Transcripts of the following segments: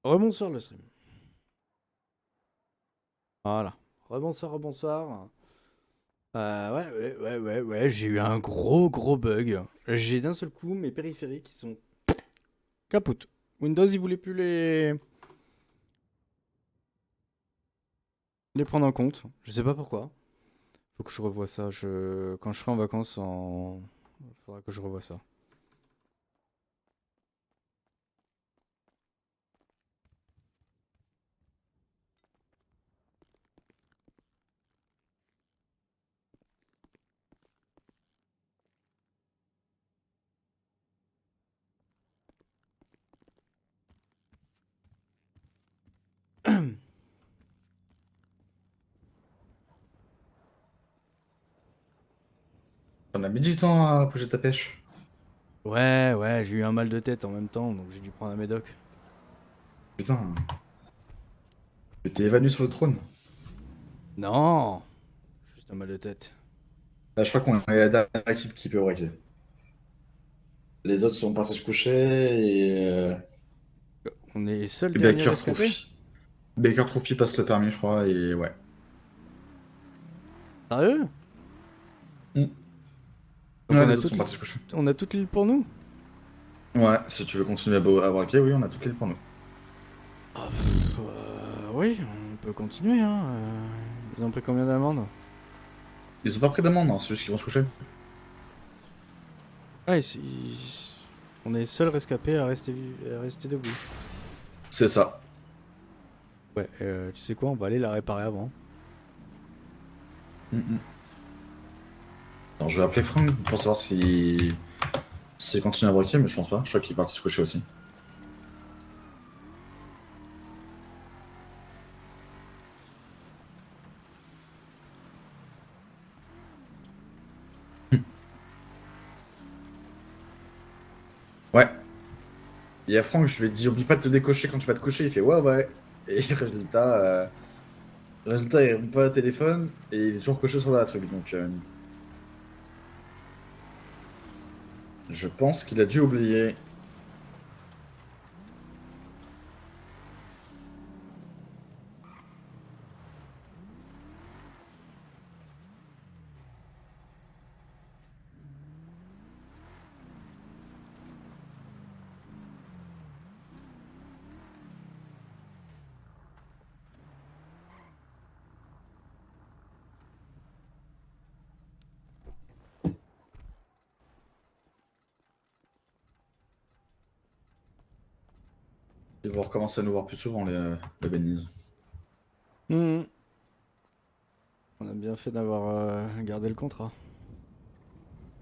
Rebonsoir le stream. Voilà. Rebonsoir, rebonsoir. Ouais, j'ai eu un gros bug. J'ai d'un seul coup mes périphériques qui sont kaput. Windows, il voulait plus les prendre en compte. Je sais pas pourquoi. Faut que je revoie ça. Quand je serai en vacances, faudra que je revoie ça. On a mis du temps à bouger ta pêche. Ouais, j'ai eu un mal de tête en même temps, donc j'ai dû prendre un médoc. Putain, tu t'es évanoui sur le trône. Non, juste un mal de tête. Là, je crois qu'on est la dernière équipe qui peut braquer. Les autres sont partis se coucher On est les seuls et derniers Baker rescapés? Trophy. Baker Trophy passe le permis, je crois, et ouais. Sérieux? Mm. Donc Ouais, les autres sont partis se coucher. on a toute l'île pour nous? Ouais, si tu veux continuer à braquer, oui, on a toutes les pour nous. Oui, on peut continuer, hein. Ils ont pris combien d'amendes? Ils ont pas pris d'amende, hein, c'est juste qu'ils vont se coucher. Ah, on est les seuls rescapés à rester debout. C'est ça. Ouais, tu sais quoi, on va aller la réparer avant. Mm, mm. Alors, je vais appeler Franck pour savoir s'il continue à braquer, mais je pense pas. Je crois qu'il est parti se coucher aussi. Ouais. Il y a Franck, je lui ai dit, oublie pas de te décocher quand tu vas te coucher. Il fait, ouais, ouais. Et résultat, il répond pas au téléphone et il est toujours coché sur la truc. Donc, je pense qu'il a dû oublier. Ils vont recommencer à nous voir plus souvent, les Beniz. Mhm. On a bien fait d'avoir gardé le contrat.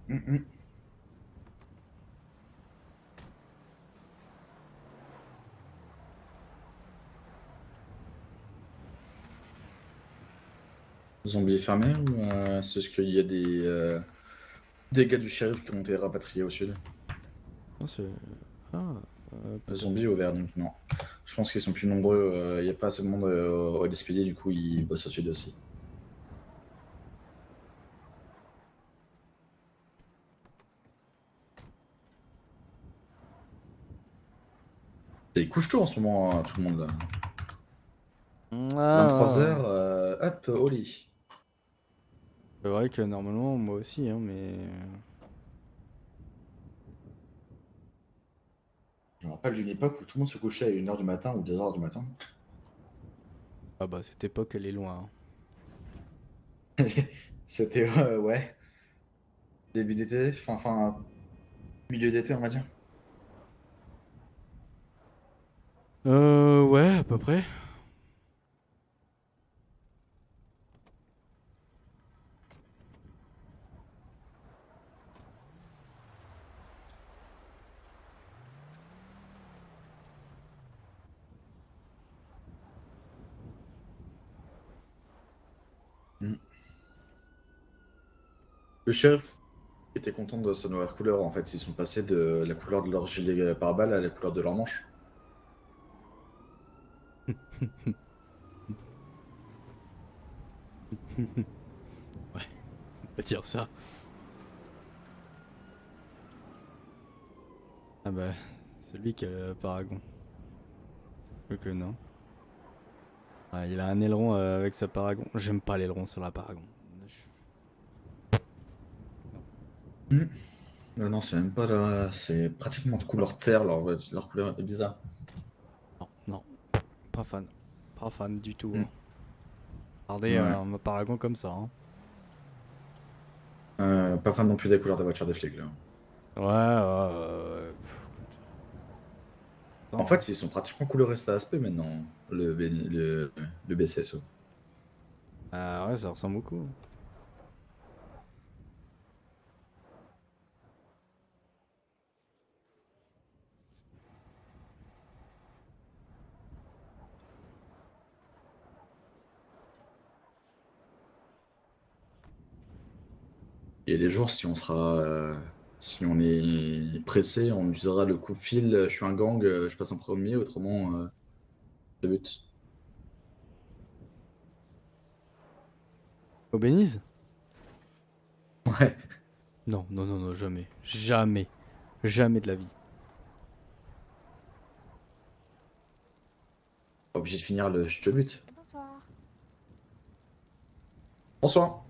Mhm. Zombie fermé ou c'est juste qu'il y a des gars du shérif qui ont été rapatriés au sud? Ah, ah, peut-être. Zombies ouvert, donc non. Je pense qu'ils sont plus nombreux. Il n'y a pas assez de monde au LSPD, du coup, ils bossent au sud aussi. C'est couche tôt en ce moment, tout le monde là. Ah, 23h, hop, au lit. c'est vrai que normalement, moi aussi, hein, mais... Je me rappelle d'une époque où tout le monde se couchait à 1h du matin ou 2h du matin. Ah bah, cette époque, elle est loin, hein. C'était, ouais, début d'été, milieu d'été, on va dire. Ouais, à peu près. Mm. Le shérif était content de sa nouvelle couleur, en fait. Ils sont passés de la couleur de leur gilet pare-balles à la couleur de leur manche. Ouais, on peut dire ça. Ah bah, c'est lui qui a le paragon. Que non. Ah, il a un aileron avec sa Paragon. J'aime pas l'aileron sur la Paragon. Hmm. Non, c'est même pas là. C'est pratiquement de couleur terre, leur couleur est bizarre. Non, non, pas fan. Pas fan du tout. Hmm. Hein. Regardez Ouais. ma Paragon comme ça. Hein. Pas fan non plus des couleurs des voitures des flics, là. Ouais. En fait, ils sont pratiquement couleur ASP maintenant, le BCSO. Ah ouais, ça ressemble beaucoup. Et les jours, si on est pressé, on utilisera le coup de fil, je suis un gang, je passe en premier, autrement, c'est but. Au Bénize? Ouais, Non, non, non, non, jamais. Jamais. Jamais de la vie. pas obligé de finir le je te bute. Bonsoir. Bonsoir.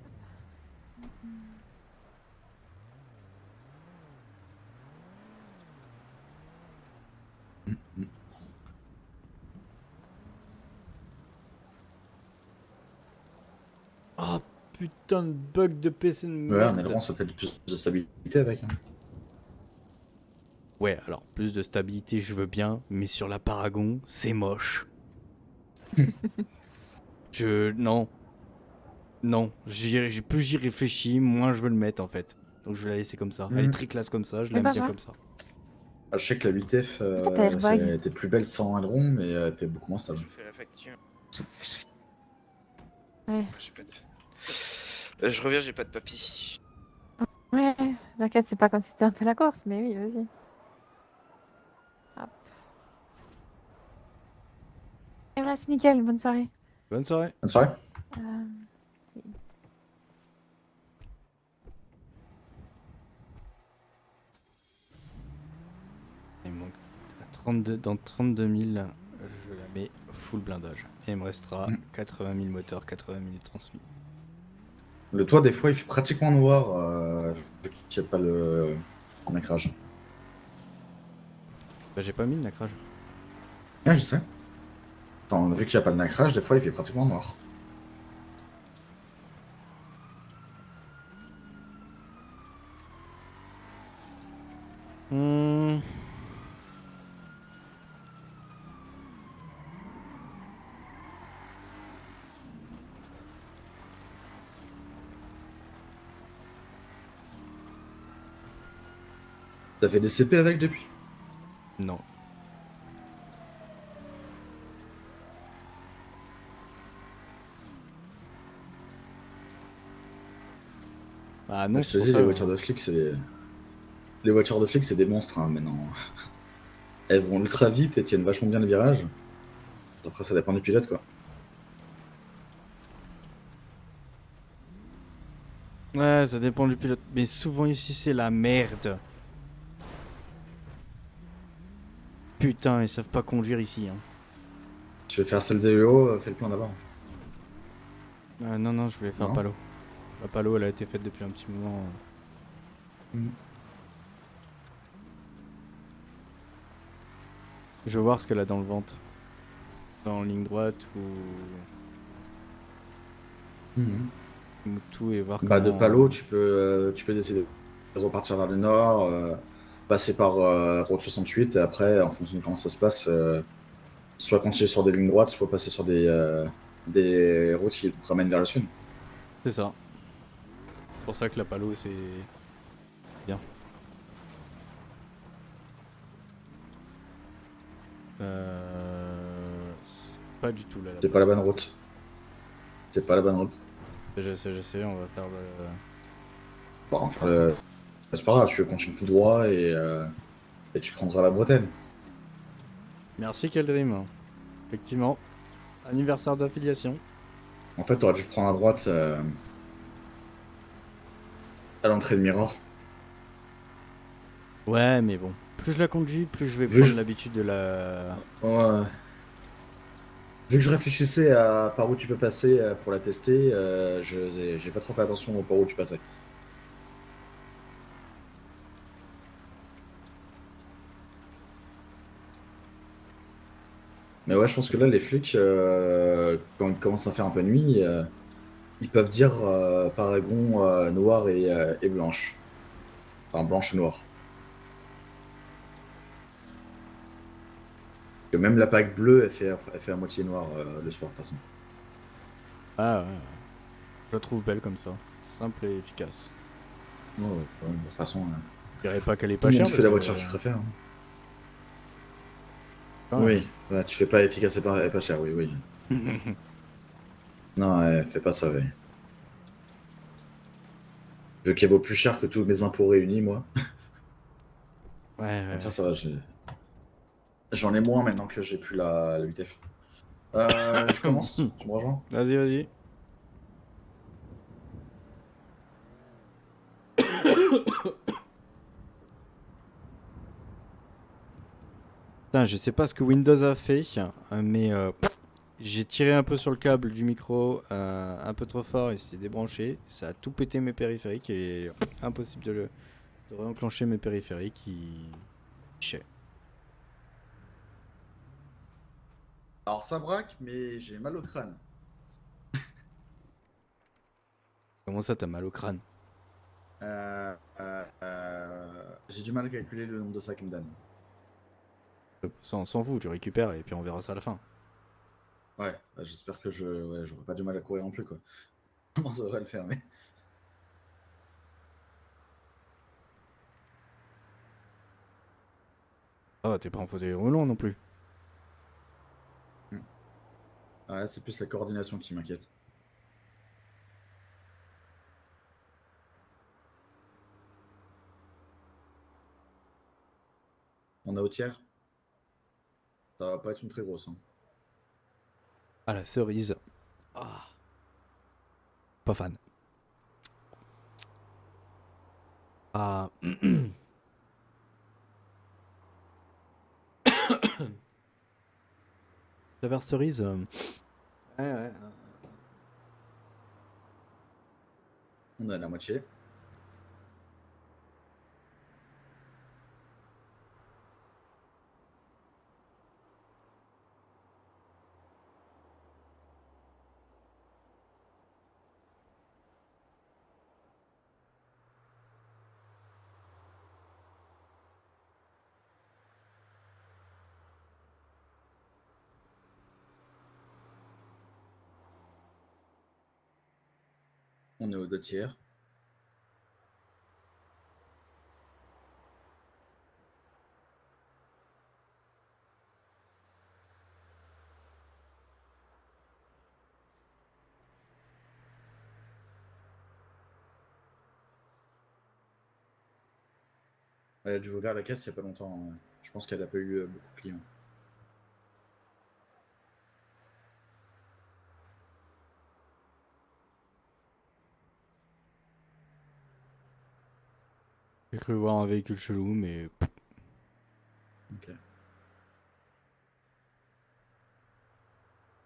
Ah putain de bug de PC de Ouais, un merde. aileron, ça peut-être plus de stabilité avec. Hein. Ouais, alors plus de stabilité, je veux bien, mais sur la Paragon, c'est moche. Non, non, plus j'y réfléchis, moins je veux le mettre en fait. Donc je vais la laisser comme ça. Elle est très classe comme ça, je Mais l'aime bien Benjamin, comme ça. Ah, je sais que la 8F, pourquoi t'as airbag? t'es plus belle sans aileron, mais t'es beaucoup moins stable. Je fais la facture. Ouais, J'ai pas de... je reviens, j'ai pas de papy. ouais, t'inquiète, c'est pas comme si c'était un peu la course, mais oui, vas-y. Hop. Et voilà, c'est nickel, bonne soirée. Bonne soirée. Bonne soirée. Euh, Il me manque 32, dans 32 000, je la mets full blindage. Et il me restera Mm. 80 000 moteurs, 80 000 transmis. Le toit, des fois, il fait pratiquement noir, vu qu'il n'y a pas le ancrage. Bah j'ai pas mis le nacrage. Ah, je sais. Attends, vu qu'il n'y a pas de nacrage, des fois, il fait pratiquement noir. Hmm. T'as fait des CP avec depuis? Non. Ah non, Je c'est te pour dis, ça. les voitures de flics, les voitures de flics, c'est des monstres hein, maintenant. Elles vont ultra vite et tiennent vachement bien les virages. Après, ça dépend du pilote, quoi. Ouais, ça dépend du pilote. Mais souvent ici, c'est la merde. Putain, ils savent pas conduire ici. Hein. Tu veux faire celle des EO, fais le plan d'abord. Non, non, je voulais faire Non. Palo. La Palo, elle a été faite depuis un petit moment. Mm. Je veux voir ce qu'elle a dans le ventre. En ligne droite Mhm. ou tout et voir Bah, de comment... Palo, tu peux décider de repartir vers le nord, passer par Route 68, et après, en fonction de comment ça se passe, soit continuer sur des lignes droites, soit passer sur des routes qui te ramènent vers le sud. C'est ça. C'est pour ça que la Palo, c'est bien. C'est pas du tout là. C'est pas la bonne route. C'est pas la bonne route. Je sais, on va faire le... Bon, enfin, c'est pas grave, tu continues tout droit et tu prendras la bretelle. Merci Keldrim. Effectivement. Anniversaire d'affiliation. En fait, t'aurais dû prendre à droite à l'entrée de Mirror. Ouais, mais bon. Plus je la conduis, plus je vais Vu prendre je- l'habitude de la... Ouais. Vu que je réfléchissais à par où tu peux passer pour la tester, j'ai pas trop fait attention au par où tu passais. Mais ouais, je pense que là, les flics, quand ils commencent à faire un peu nuit, ils peuvent dire Paragon noir et blanche. Enfin, blanche et noire. Que même la PAC bleue, elle fait à moitié noire le soir, de toute façon. Ah ouais. Je la trouve belle comme ça. Simple et efficace. Ouais, ouais, de toute façon, Je dirais pas qu'elle est tout pas le monde chère fait parce la que. voiture qu'il préfère. Hein. Quand Oui, ouais, tu fais pas efficace et pas cher, oui, oui. même. Non, fais pas ça, oui. Vu qu'elle vaut plus cher que tous mes impôts réunis, moi. Ouais, ouais, Après, ouais. ça va, j'en ai moins maintenant que j'ai plus la UTF. Je commence, tu me rejoins? Vas-y, vas-y. Putain, je sais pas ce que Windows a fait, mais j'ai tiré un peu sur le câble du micro un peu trop fort et c'est débranché. Ça a tout pété mes périphériques et impossible de réenclencher mes périphériques. Chais. Alors, ça braque, mais j'ai mal au crâne. Comment ça, t'as mal au crâne? J'ai du mal à calculer le nombre de sacs qu'il me donne. Ça, on s'en fout, tu récupères et puis on verra ça à la fin. Ouais, bah, j'espère que j'aurai pas du mal à courir non plus, quoi. Comment ça devrait le faire, mais. Ah, t'es pas en fauteuil roulant non plus. Hmm. Ouais, c'est plus la coordination qui m'inquiète. On a au tiers. Ça va pas être une très grosse. Hein. Ah, la cerise. Ah, pas fan. Ah. La cerise. Ouais, ouais. On a la moitié. On est aux deux tiers. Elle a dû ouvrir la caisse il y a pas longtemps. Hein. Je pense qu'elle a pas eu beaucoup de clients. J'ai cru voir un véhicule chelou, mais. Ok. Je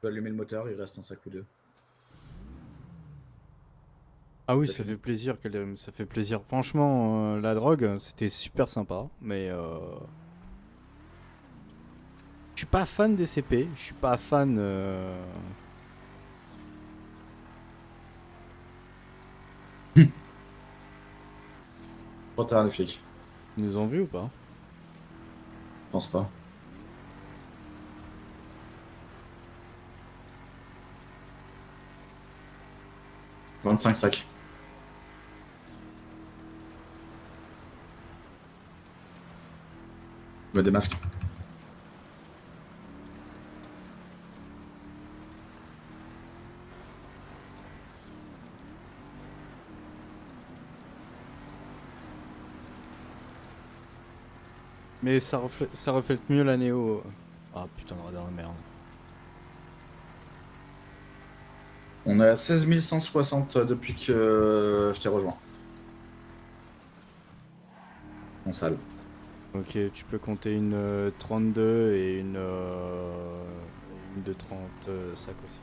peux allumer le moteur, il reste un sac ou deux. Ah oui, T'as ça fini. fait plaisir, ça fait plaisir. Franchement, la drogue, c'était super sympa, mais je suis pas fan des CP, je suis pas fan. Trop tard, les flics. Ils nous ont vus ou pas? Je pense pas. « 25 sacs. Je me démasque. Mais ça reflète mieux la Néo. Ah putain de radar de merde. On est à 16 160 depuis que je t'ai rejoint. En salle. Ok, tu peux compter une 32 et une de 30 sacs aussi.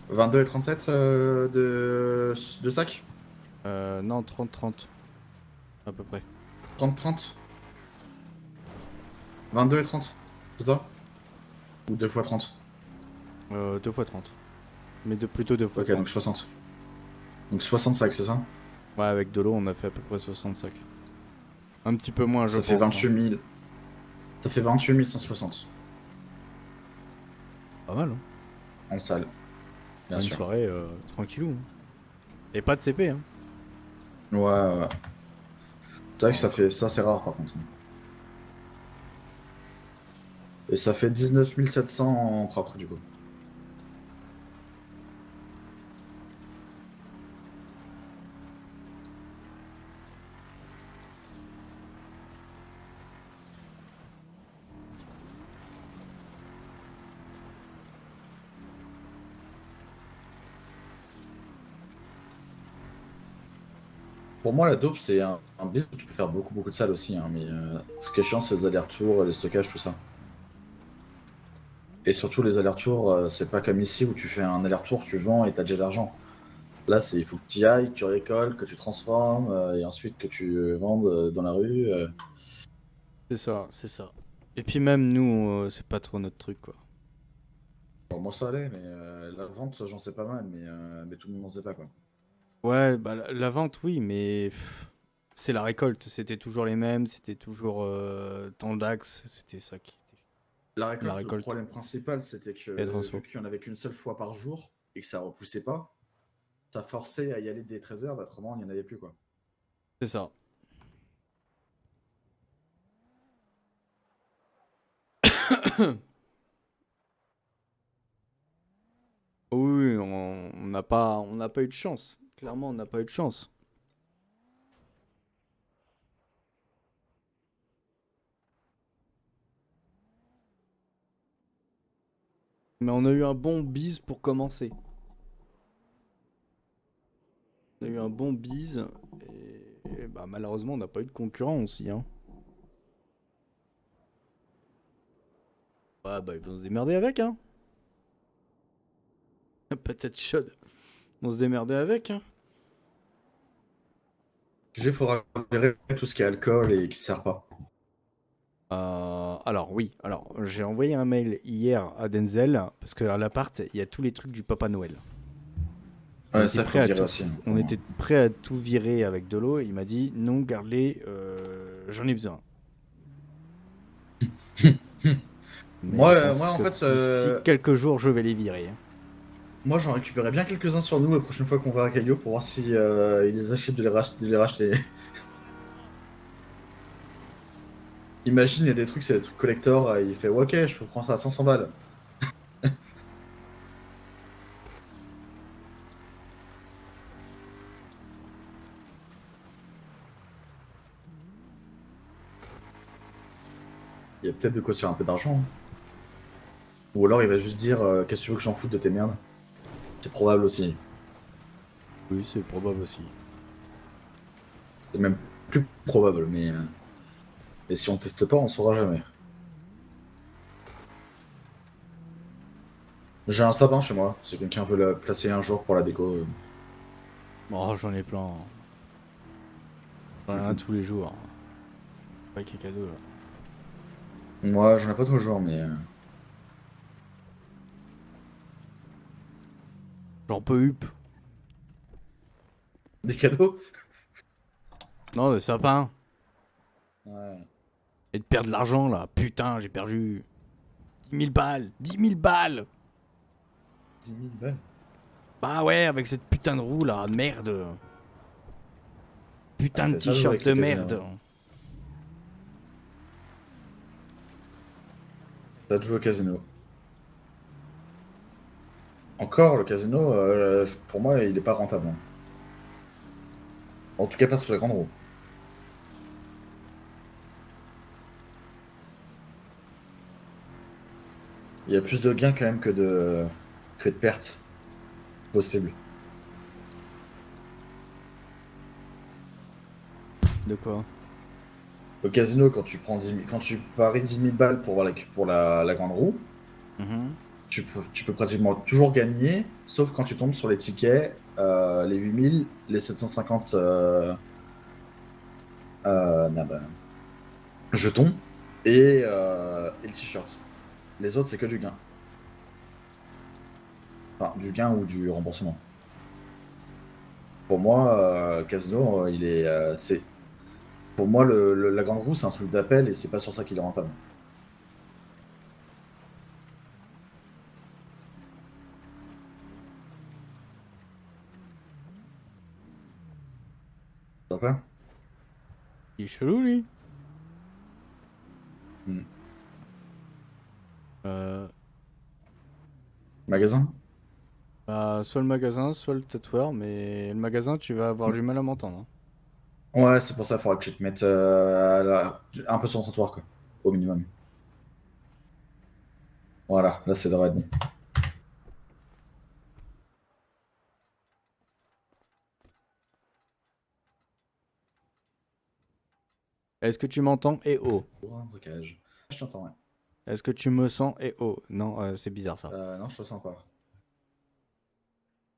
22 et 37 de sac. Non, 30 à peu près. 30. 22 et 30, c'est ça? Ou 2 fois 30. 2 fois 30. Mais plutôt 2 fois Ok, 30. donc 60. Donc 60 sacs, c'est ça? Ouais, avec de l'eau, on a fait à peu près 60 sacs. Un petit peu moins, je Ça fait pense. 28 000. Ça fait 28 160 Pas mal, hein. en salle, bien Une sûr. soirée tranquillou. Hein. Et pas de CP, hein. Ouais. C'est vrai que ça fait ça, c'est rare par contre. Et ça fait 19 700 en propre du coup. Pour moi, la dope, c'est un business où tu peux faire beaucoup de salles aussi. Hein, mais ce qui est chiant, c'est les allers-retours, les stockages, tout ça. Et surtout, les allers-retours, c'est pas comme ici où tu fais un aller-retour, tu vends et t'as déjà de l'argent. Là, il faut que tu y ailles, que tu récoltes, que tu transformes, et ensuite que tu vendes dans la rue. C'est ça, c'est ça. Et puis même nous, c'est pas trop notre truc, quoi. Bon, moi, ça allait, mais la vente, j'en sais pas mal, mais tout le monde n'en sait pas, quoi. Ouais, bah la vente, oui, mais c'est la récolte. C'était toujours les mêmes, c'était toujours tant d'axes, c'était ça qui était La la récolte, le récolte problème principal, c'était que et la vu transfo. qu'il y en avait qu'une seule fois par jour et que ça repoussait pas, ça forçait à y aller dès 13h, bah, autrement, il n'y en avait plus, quoi. C'est ça. Oui, on n'a pas eu de chance. Clairement, on n'a pas eu de chance. Mais on a eu un bon bise pour commencer. On a eu un bon bise et bah, malheureusement, on n'a pas eu de concurrent aussi. Hein. Ouais, bah ils vont se démerder avec, hein. Peut-être chaude. Ils vont se démerder avec, hein. Il faudra virer tout ce qui est alcool et qui sert pas. Alors oui, alors j'ai envoyé un mail hier à Denzel parce que à l'appart il y a tous les trucs du Papa Noël. Ouais, ça, faut virer aussi. Hein, pour On moi. était prêt à tout virer avec de l'eau. Il m'a dit non, garde-les, j'en ai besoin. Mais je Moi, pense en que fait, d'ici quelques jours, je vais les virer. Hein. moi, j'en récupérais bien quelques-uns sur nous la prochaine fois qu'on va à Caillou pour voir si ils les achètent de les racheter. Imagine, il y a des trucs, c'est des trucs collector, il fait ouais, ok, je peux prendre ça à 500 balles. Il y a peut-être de quoi se faire un peu d'argent. Hein. Ou alors il va juste dire qu'est-ce que tu veux que j'en foute de tes merdes. C'est probable aussi. Oui, c'est probable aussi. C'est même plus probable, mais si on teste pas, on saura jamais. J'ai un sapin chez moi, si quelqu'un veut la placer un jour pour la déco. Oh, j'en ai plein. J'en ai un tous les jours. Pas qu'il y ait cadeau là. Moi, j'en ai pas toujours, mais. J'en peux hup. Des cadeaux? Non, des sapins. Ouais. Et de perdre de l'argent là. Putain, j'ai perdu 10 000 balles. 10 000 balles. 10 000 balles. Bah ouais, avec cette putain de roue là. Merde. Putain de c'est ça, jouer t-shirt avec de le casino. merde. Ça te joue au casino. Encore, le casino, pour moi, il est pas rentable. Hein. En tout cas, pas sur la grande roue. Il y a plus de gains quand même que de pertes possibles. De quoi? Au casino, quand tu paries 10 000 balles pour la grande roue, Mhm. tu peux pratiquement toujours gagner, sauf quand tu tombes sur les tickets, les 8000, les 750 jetons et le t-shirt. Les autres, c'est que du gain. Enfin, du gain ou du remboursement. Pour moi, Casino, c'est pour moi la grande roue, c'est un truc d'appel et c'est pas sur ça qu'il est rentable. D'accord? Il est chelou, lui. Hmm. Euh, Magasin? Bah, soit le magasin, soit le tatoueur, mais le magasin, tu vas avoir du mal à m'entendre, hein. Ouais, c'est pour ça qu'il faudra que tu te mettes un peu sur le trottoir, quoi, au minimum. Voilà, là, c'est devrait être bon. Est-ce que tu m'entends? Eh oh. Pour un braquage. Je t'entends, ouais. Est-ce que tu me sens? Eh oh. Non, c'est bizarre ça. Non, je te sens pas.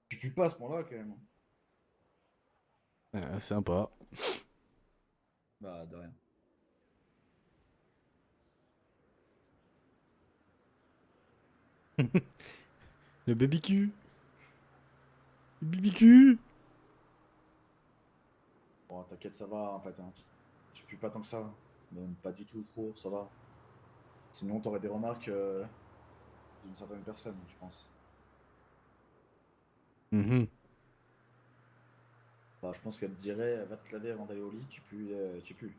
Tu pues pas à ce point-là, quand même. Sympa. Bah, de rien. Le BBQ. Le BBQ. Bon, t'inquiète, ça va, en fait. Hein. Tu pues pas tant que ça. Même pas du tout trop, ça va. Sinon, t'aurais des remarques d'une certaine personne, je pense. Mhm. Bah, je pense qu'elle te dirait, va te laver avant d'aller au lit, tu pues, tu pues.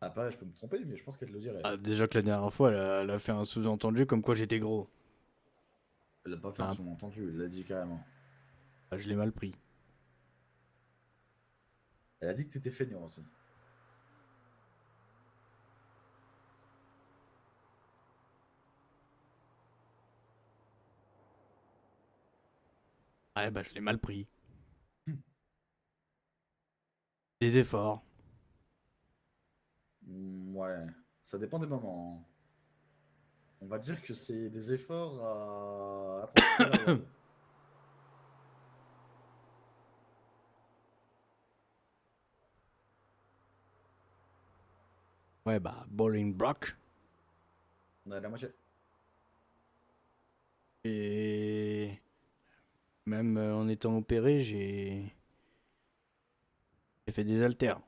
Après, je peux me tromper, mais je pense qu'elle te le dirait. Ah, déjà que la dernière fois, elle a fait un sous-entendu comme quoi j'étais gros. Elle l'a pas fait en Ah, son entendu, elle l'a dit carrément. bah, je l'ai mal pris. Elle a dit que t'étais feignant aussi. Ah, bah, je l'ai mal pris. Des efforts. Ouais, ça dépend des moments. Hein. On va dire que c'est des efforts à intensité variable. Ouais, bah, Bowling Brock. On a la moitié. Et même en étant opéré, j'ai fait des haltères.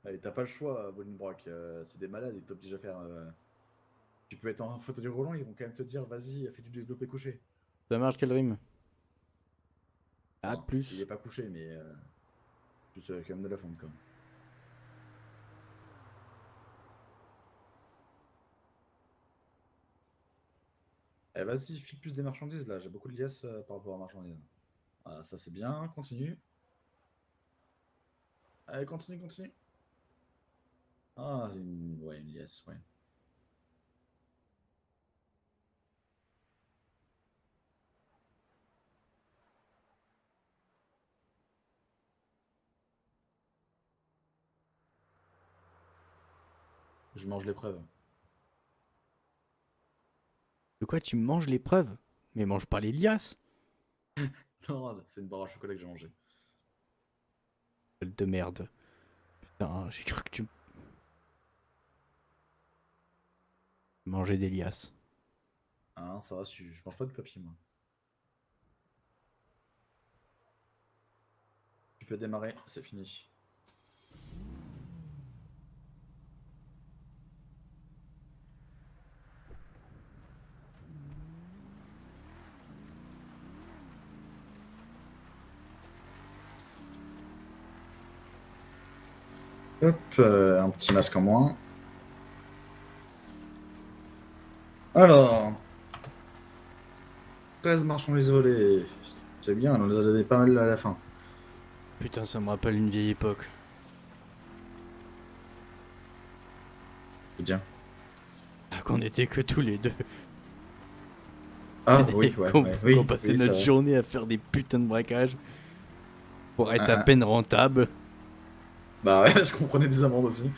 Allez, t'as pas le choix, Bolingbrock. C'est des malades, ils t'obligent à faire. Tu peux être en fauteuil roulant, ils vont quand même te dire, vas-y, fais du développé couché. Ça marche quel rime? Ah, Enfin, il est plus. pas couché, mais plus quand même de la fonte, quoi. Eh, vas-y, file plus des marchandises là, j'ai beaucoup de liasses par rapport aux marchandises. Voilà, ça c'est bien, continue. Allez, continue, continue. Ah, ouais, une liasse, ouais. Je mange l'épreuve. De quoi tu manges l'épreuve? Mais mange pas les liasses. Non, c'est une barre à chocolat que j'ai mangée. Gueule de merde. Putain, j'ai cru que tu mangeais des liasses. Hein, ça va, je mange pas de papier, moi. Tu peux démarrer, c'est fini. Hop, un petit masque en moins. Alors, 13 marchandises volées. C'est bien, on les a donné pas mal à la fin. Putain, ça me rappelle une vieille époque. C'est bien. Ah, qu'on était que tous les deux. Ah Et oui, ouais, qu'on ouais, oui, qu'on passait oui, c'est notre vrai. journée à faire des putains de braquages pour être à Ah, ah. peine rentable. Bah ouais, parce qu'on prenait des amendes aussi.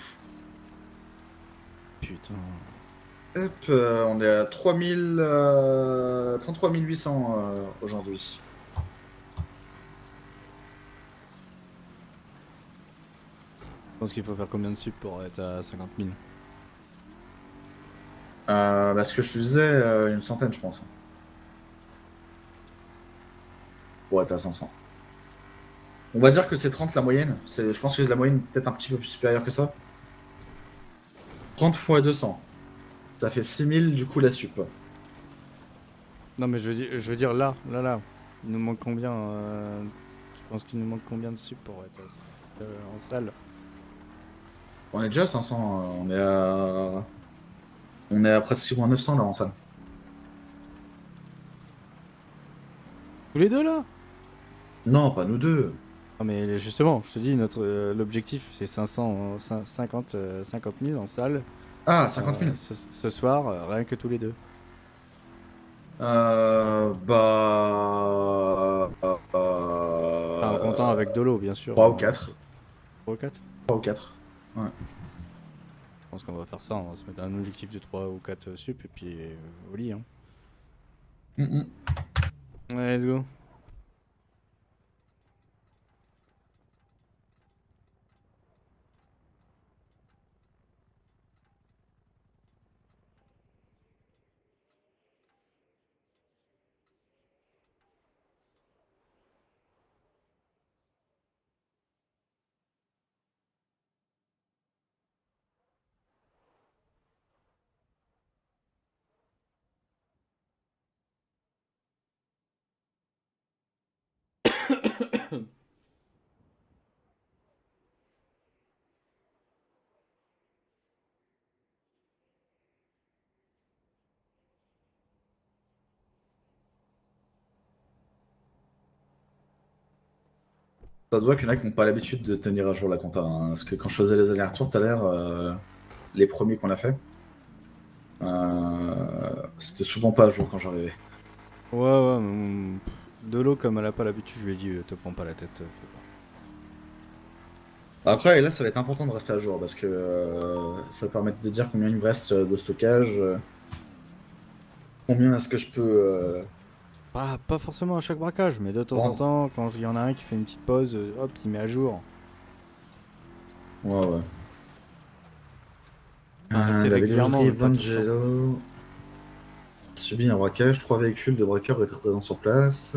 Putain. Hop, on est à 33 800 aujourd'hui. Je pense qu'il faut faire combien de sup pour être à 50 000? Bah, ce que je te disais, une centaine, je pense. Pour être à 500. On va dire que c'est 30 la moyenne. Je pense que la moyenne est peut-être un petit peu plus supérieure que ça. 30 fois 200. Ça fait 6000 du coup la sup. Non, mais je veux dire là. Il nous manque combien Je pense qu'il nous manque combien de sup pour être en salle? On est déjà à 500. On est à presque 900 là en salle. Tous les deux là? Non, pas nous deux. Non, mais justement, je te dis, l'objectif c'est 50 000 en salle Ah, 50 000. ce soir, rien que tous les deux. Bah. Enfin, en comptant avec Dolo, bien sûr. 3 ou 4. 3 ou 4? 3 ou 4. Ouais. Je pense qu'on va faire ça, on va se mettre un objectif de 3 ou 4 sup et puis au lit. Hein. Mm. Ouais, let's go. Ça se voit qu'il y en a qui n'ont pas l'habitude de tenir à jour la compta. Hein, parce que quand je faisais les allers-retours tout à l'heure, les premiers qu'on a fait, c'était souvent pas à jour quand j'arrivais. Ouais, Dolo, comme elle a pas l'habitude, je lui ai dit, te prends pas la tête. Fais Après, et là, ça va être important de rester à jour parce que ça permet de dire combien il me reste de stockage, combien est-ce que je peux. pas forcément à chaque braquage, mais de temps en Prendre. temps, quand il y en a un qui fait une petite pause, hop, il met à jour. Ouais. C'est La régulièrement, véloterie mais pas tout le temps. Vangelo subit un braquage. 3 véhicules de braqueurs étaient présents sur place.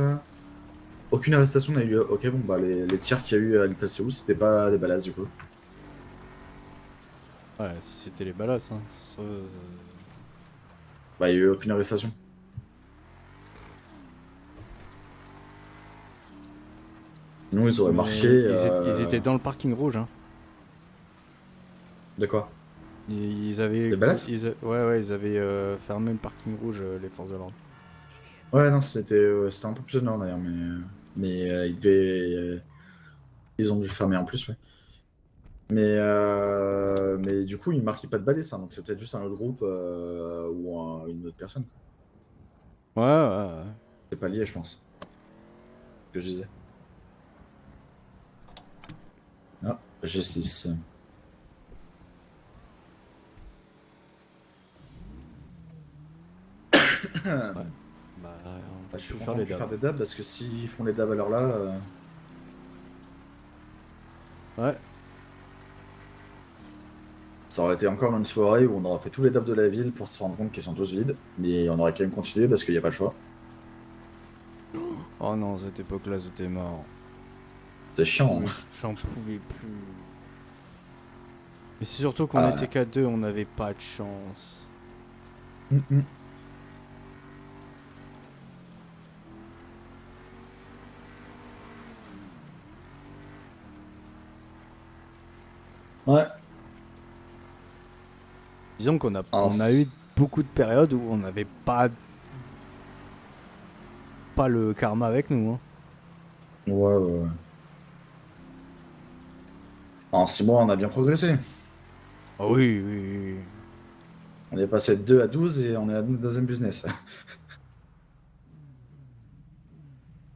Aucune arrestation n'a eu lieu. Ok, bon, bah les tirs qu'il y a eu à Little Seoul, c'était pas des balasses du coup. Ouais, si c'était les balasses, hein. Bah, il y a eu aucune arrestation. Sinon, ils auraient Mais marqué. ils étaient dans le parking rouge, hein. De quoi? Ils avaient. Des balasses? Ouais, ils avaient fermé le parking rouge, les forces de l'ordre. Ouais, non, c'était un peu plus au nord d'ailleurs, mais ils ont dû fermer en plus, ouais. Mais du coup, ils marquaient pas de balais, ça, donc c'est peut-être juste un autre groupe ou une autre personne. Quoi. Ouais. C'est pas lié, je pense. Que je disais. Ah, G6. Ouais. Bah, on peut Je suis plus content faire de les plus faire dabs. des dabs parce que s'ils font les dabs à l'heure là, Ouais. ça aurait été encore une soirée où on aurait fait tous les dabs de la ville pour se rendre compte qu'ils sont tous vides, mais on aurait quand même continué parce qu'il n'y a pas le choix. Oh non, cette époque-là, c'était mort. C'est chiant. Hein. J'en pouvais plus. Mais c'est surtout qu'on Ah. était qu'à deux, on n'avait pas de chance. Mm. Ouais. Disons qu'on a eu beaucoup de périodes où on n'avait pas le karma avec nous. Hein. Ouais. En 6 mois, on a bien progressé. Ah oui. On est passé de 2 à 12 et on est à notre deuxième business.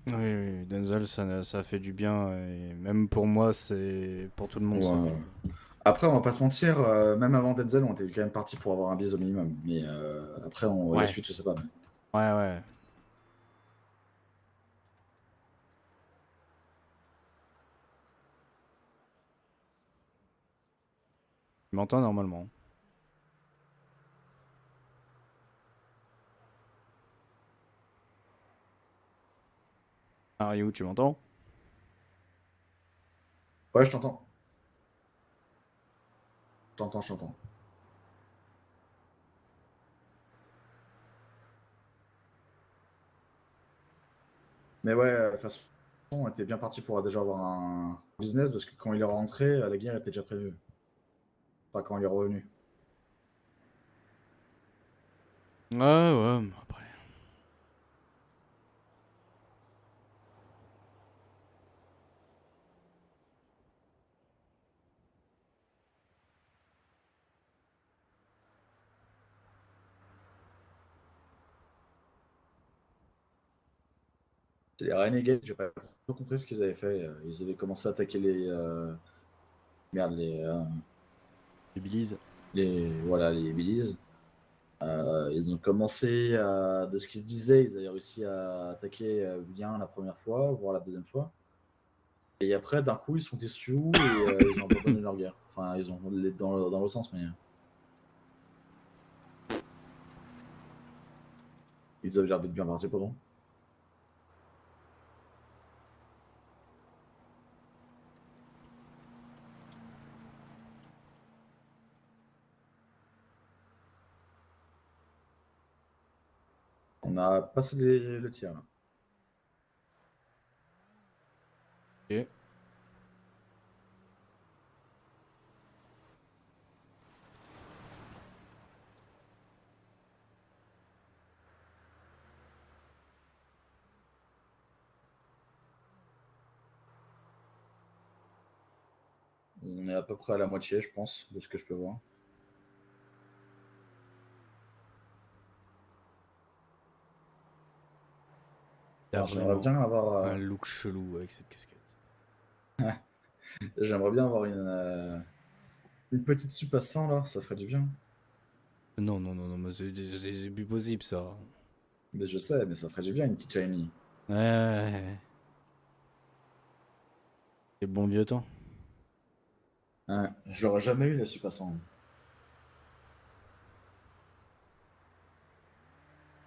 Oui, Denzel, ça a fait du bien. Et même pour moi, c'est pour tout le monde. Ça. Ouais. Après, on va pas se mentir, même avant Denzel, on était quand même parti pour avoir un bis au minimum. Mais après, la Ouais. suite, je sais pas. Ouais, ouais. Tu m'entends normalement. Ah, Ryu, tu m'entends? Ouais, je t'entends. Je t'entends. Mais ouais, de toute façon, on était bien parti pour déjà avoir un business parce que quand il est rentré, la guerre était déjà prévue. Pas quand il est revenu. Ouais, ouais, mais après. C'est les Renegades, j'ai pas trop compris ce qu'ils avaient fait. Ils avaient commencé à attaquer merde, Les Belize. voilà, les Belize. Ils ont commencé à, de ce qu'ils se disaient, ils avaient réussi à attaquer bien la première fois, voire la deuxième fois. Et après, d'un coup, ils sont déçus et ils ont abandonné leur guerre. Enfin, ils ont dans l'autre sens, mais ils avaient l'air d'être bien partis pendant. On a passé le tiers là. Ok. On est à peu près à la moitié, je pense, de ce que je peux voir. T'as J'aimerais vraiment bien avoir, un look chelou avec cette casquette. j'aimerais bien avoir une petite soupe à 100 là, ça ferait du bien. Non, non, non, non, mais c'est plus possible ça. Mais je sais, mais ça ferait du bien une petite shiny. Ouais, ouais, ouais. C'est bon vieux temps. Ouais, j'aurais jamais eu la soupe à 100.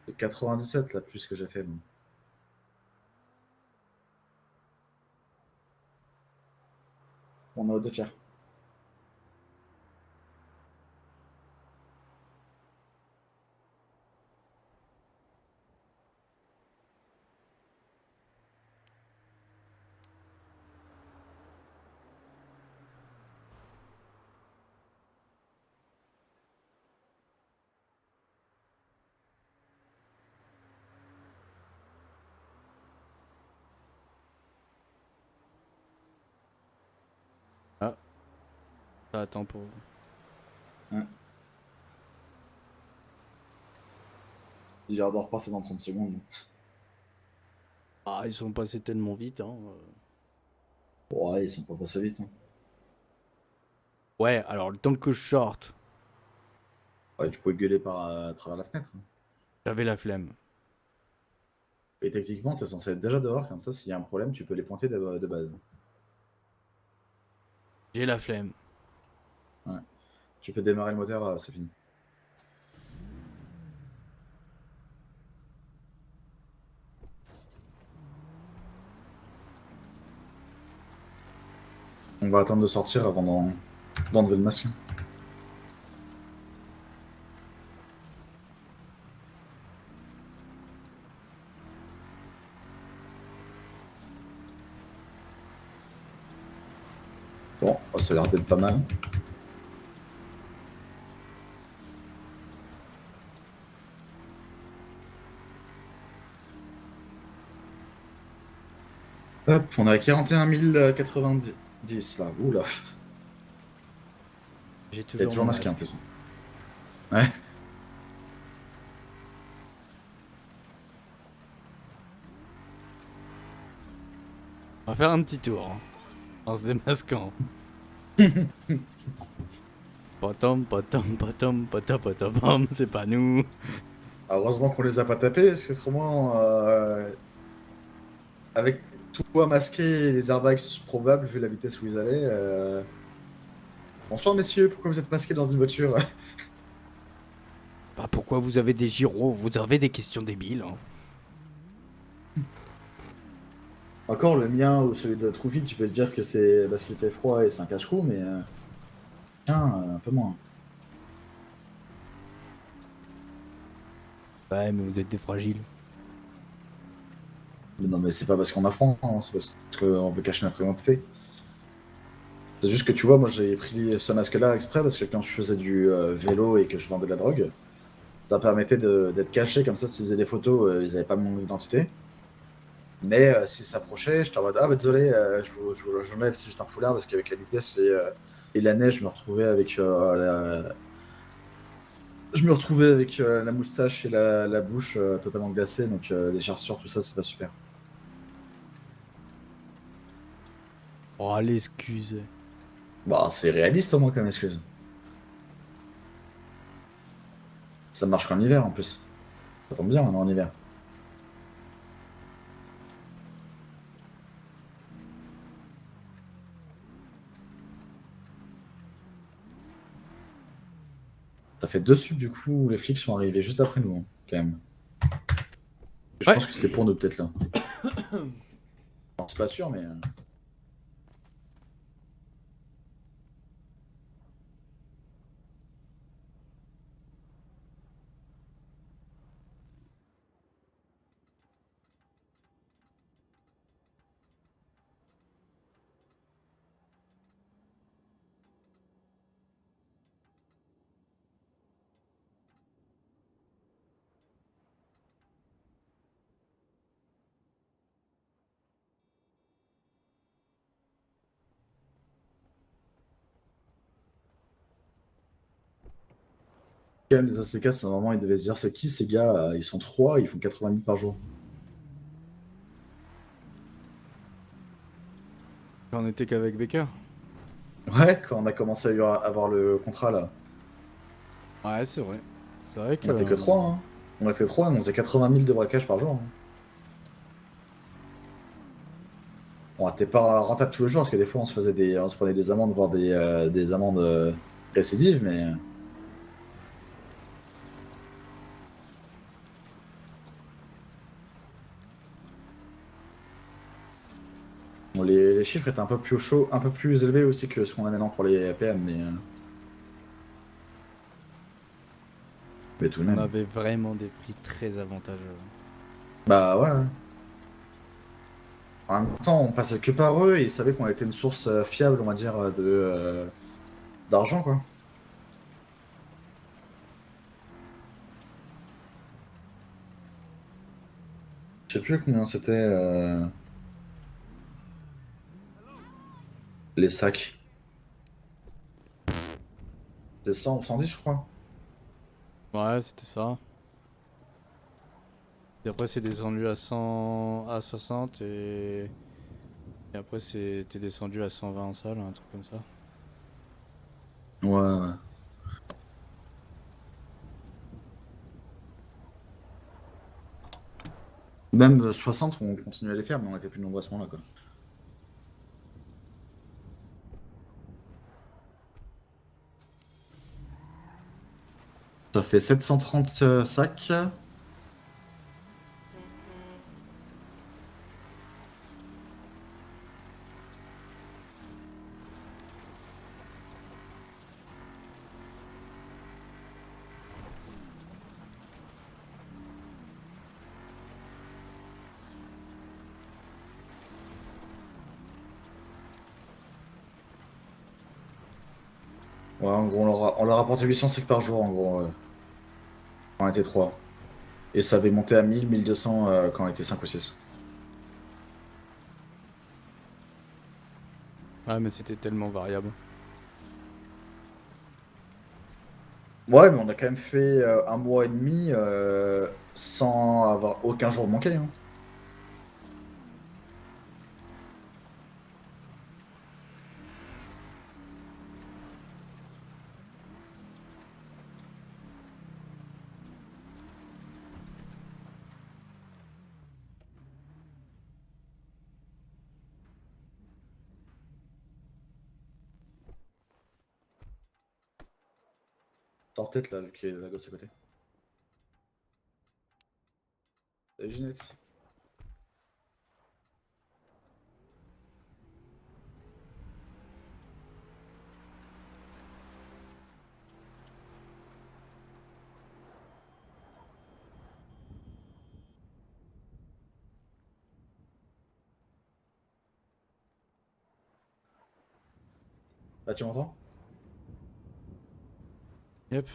C'est 97 la plus que j'ai fait. Bon. On est aux deux tiers. Ah, ça attend pour. Ouais. Il a l'air de repasser dans 30 secondes. Ah, ils sont passés tellement vite, hein. Ouais, ils sont pas passés vite. Hein. Ouais, alors le temps que je sorte, Ouais, tu pouvais gueuler à travers la fenêtre. Hein. j'avais la flemme. Et techniquement, t'es censé être déjà dehors, comme ça, s'il y a un problème, tu peux les pointer de base. J'ai la flemme. Ouais. Tu peux démarrer le moteur, c'est fini. On va attendre de sortir avant d'enlever le masque. Bon, ça a l'air d'être pas mal. Hop, on est à 41 090 là. Oula. J'ai T'es toujours toujours mon masqué en masque. plus. Hein. Ouais. On va faire un petit tour, hein, en se démasquant. Potom, potom, potom, potom, potom, pom, c'est pas nous. Heureusement qu'on les a pas tapés, parce qu'autrement, avec toi masqué et les airbags probables, vu la vitesse où ils allaient. Bonsoir messieurs, pourquoi vous êtes masqués dans une voiture? Bah pourquoi vous avez des gyros? Vous avez des questions débiles, hein. Encore le mien ou celui de Trouville, tu peux te dire que c'est parce qu'il fait froid et c'est un cache-cou, mais un peu moins. Ouais, mais vous êtes des fragiles. Mais non, mais c'est pas parce qu'on a froid, hein, c'est parce qu'on veut cacher notre identité. C'est juste que tu vois, moi j'ai pris ce masque-là exprès parce que quand je faisais du vélo et que je vendais de la drogue, ça permettait d'être caché, comme ça s'ils faisaient des photos, ils avaient pas mon identité. Mais s'ils s'approchaient, j'étais en mode ah bah désolé, j'enlève, c'est juste un foulard parce qu'avec la vitesse et la neige, je me retrouvais avec la moustache et la bouche totalement glacée, donc les chaussures, tout ça, c'est pas super. Oh, l'excuse. Bah, c'est réaliste au moins comme excuse. Ça marche qu'en hiver en plus. Ça tombe bien, on est en hiver. Ça fait 2 subs du coup où les flics sont arrivés juste après nous, hein, quand même. Je Ouais. pense que c'était pour nous peut-être là. Non, c'est pas sûr, mais. Calme, les ACK, c'est un moment, ils devaient se dire c'est qui ces gars? Ils sont 3, ils font 80 000 par jour. On était qu'avec Becker. Ouais, quand on a commencé à avoir le contrat là. Ouais, c'est vrai. C'est vrai que. On était que 3, hein. On était 3, on faisait 80 000 de braquage par jour, hein. On était pas rentable tous les jours parce que des fois on se prenait des amendes, voire des amendes récidives, mais. Bon, les chiffres étaient un peu plus chauds, un peu plus élevés aussi que ce qu'on a maintenant pour les PM, mais tout de On même. avait vraiment des prix très avantageux. Bah ouais, ouais. En même temps, on passait que par eux et ils savaient qu'on était une source fiable, on va dire, d'argent, quoi. Je sais plus combien c'était les sacs. C'était 100 ou 110, je crois. Ouais, c'était ça. Et après, c'est descendu à 100, à 60 et après, c'était descendu à 120 en salle, un truc comme ça. Ouais, ouais. Même 60, on continuait à les faire, mais on était plus nombreux à ce moment-là, quoi. Ça fait 730 sacs. Ouais, en gros, on leur a apporté 800 sacs par jour, en gros, quand on était 3. Et ça avait monté à 1000, 1200 quand on était 5 ou 6. Ouais, mais c'était tellement variable. Ouais, mais on a quand même fait un mois et demi sans avoir aucun jour manqué, hein. Sors tête là, vu qu'il y a la gosse à côté. Salut Ginette. Ah, tu m'entends? Yep.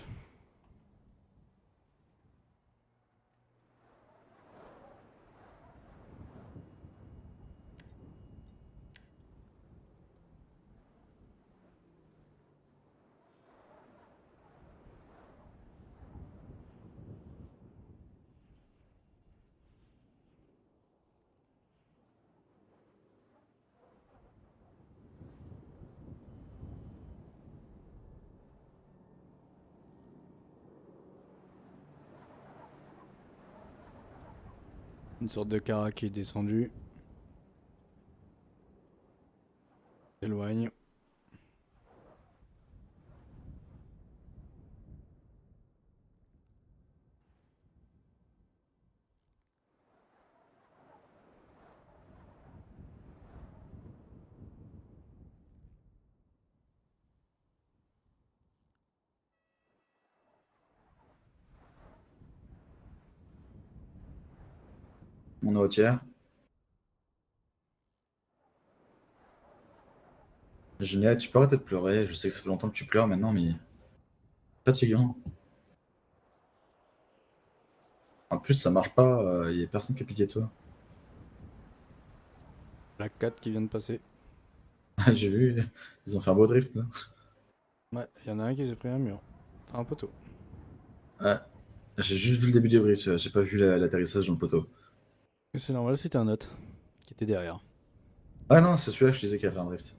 Une sorte de cara qui est descendu. S'éloigne. On est au tiers. Ginette, tu peux arrêter de pleurer. Je sais que ça fait longtemps que tu pleures maintenant, mais. Fatigant. En plus, ça marche pas, y a personne qui a pitié de toi. La 4 qui vient de passer. J'ai vu, ils ont fait un beau drift là. Ouais, il y en a un qui s'est pris un mur. Enfin, un poteau. Ouais. J'ai juste vu le début du drift, j'ai pas vu l'atterrissage dans le poteau. Mais c'est normal, c'était un autre qui était derrière. Ah non, c'est celui-là que je disais qu'il a fait un drift.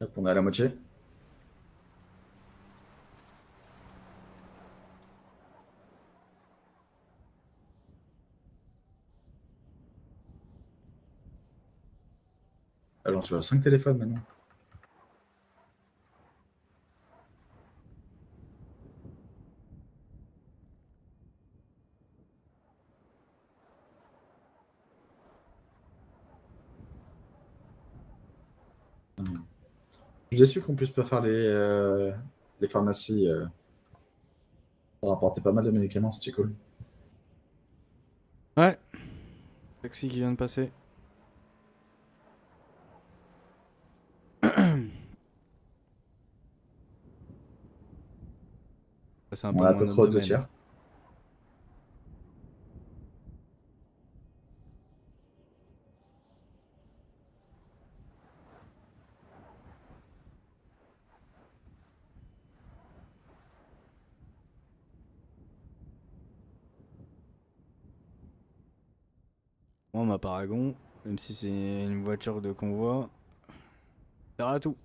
Hop, on est à la moitié. Alors tu as 5 téléphones maintenant. Je suis déçu qu'on puisse pas faire les pharmacies. Ça rapportait pas mal de médicaments, c'était cool. Ouais. Taxi qui vient de passer. C'est un On peu est à moins peu notre près aux deux domaine. tiers. Moi, ma Paragon, même si c'est une voiture de convoi, ça sert à tout.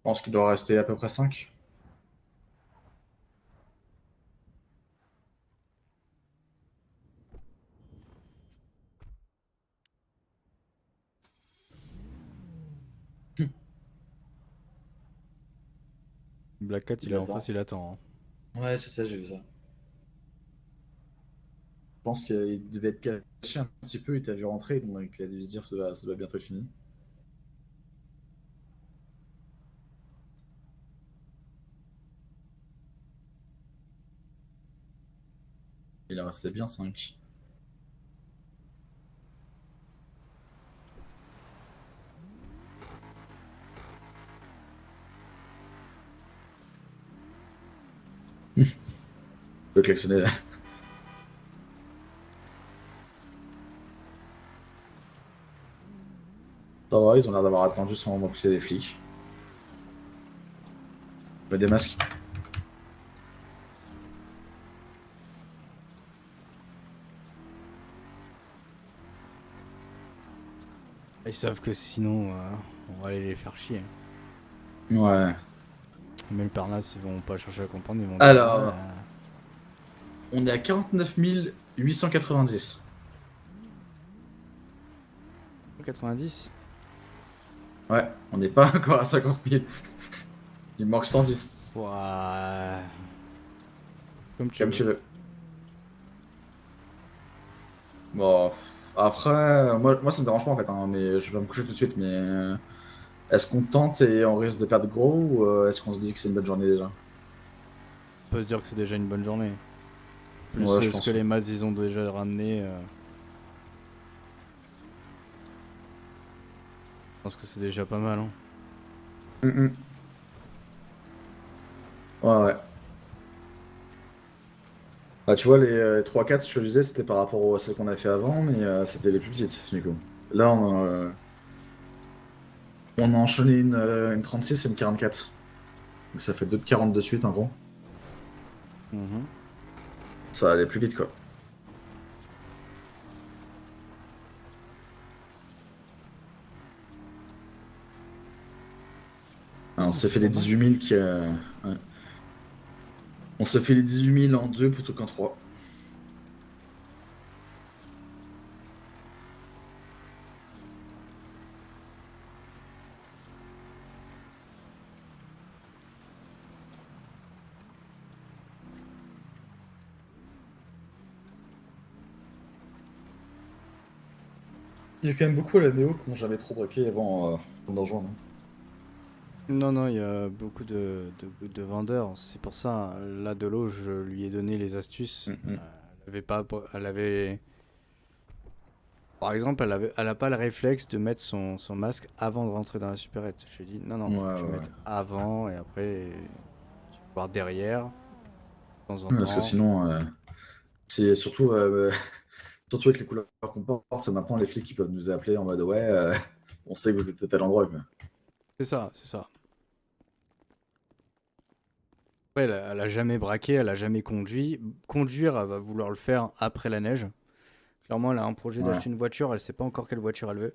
Je pense qu'il doit rester à peu près 5. Black Cat, il Il est en face, attend. il attend. Ouais, c'est ça, j'ai vu ça. Je pense qu'il devait être caché un petit peu, il t'a vu rentrer, donc il a dû se dire ça va bientôt être fini. Il en restait bien 5. Je peux klaxonner là. Ça va, ils ont l'air d'avoir attendu son moment de pied des flics. Je mets des masques. Ils savent que sinon, on va aller les faire chier. Ouais. Mais le Parnasse, ils vont pas chercher à comprendre, ils vont Alors, dire, on est à 49 890. 90. Ouais, on n'est pas encore à 50 000. Il manque 110. Ouah. Comme tu Comme veux. tu veux. Bon, après, moi ça me dérange pas en fait, hein, mais je vais me coucher tout de suite. Mais est-ce qu'on tente et on risque de perdre gros ou est-ce qu'on se dit que c'est une bonne journée déjà? On peut se dire que c'est déjà une bonne journée. Plus Ouais, je ce que pense. les Maz ils ont déjà ramené. Je pense que c'est déjà pas mal. Hein. Mhm. Ouais, ouais. Bah, tu vois, les 3-4, je te disais, c'était par rapport à celles qu'on a fait avant, mais c'était les plus petites, du coup. Là, on a enchaîné une 36 et une 44. Donc ça fait 2 de 40 de suite, en gros. Mhm. Ça allait plus vite, quoi. Alors, on s'est C'est fait les pas mal. 18 000 ouais. On s'est fait les 18 000 en 2 plutôt qu'en 3. Il y a quand même beaucoup à la Néo qui n'ont jamais trop braqué avant d'en rejoindre. Non, non, il y a beaucoup de vendeurs. C'est pour ça, là, de l'eau, je lui ai donné les astuces. Mhm. Elle avait pas. Elle avait. Par exemple, elle a pas le réflexe de mettre son masque avant de rentrer dans la supérette. Je lui ai dit, non, non, Ouais, faut que tu le ouais, ouais. mettes avant et après, tu peux voir derrière, de temps en Ouais, parce que temps. sinon, c'est surtout, surtout avec les couleurs qu'on porte, maintenant les flics qui peuvent nous appeler en mode ouais, on sait que vous êtes à tel endroit, quoi. C'est ça, c'est ça. Ouais, elle a jamais braqué, elle a jamais conduit. Conduire, elle va vouloir le faire après la neige. Clairement, elle a un projet Ouais. d'acheter une voiture, elle sait pas encore quelle voiture elle veut.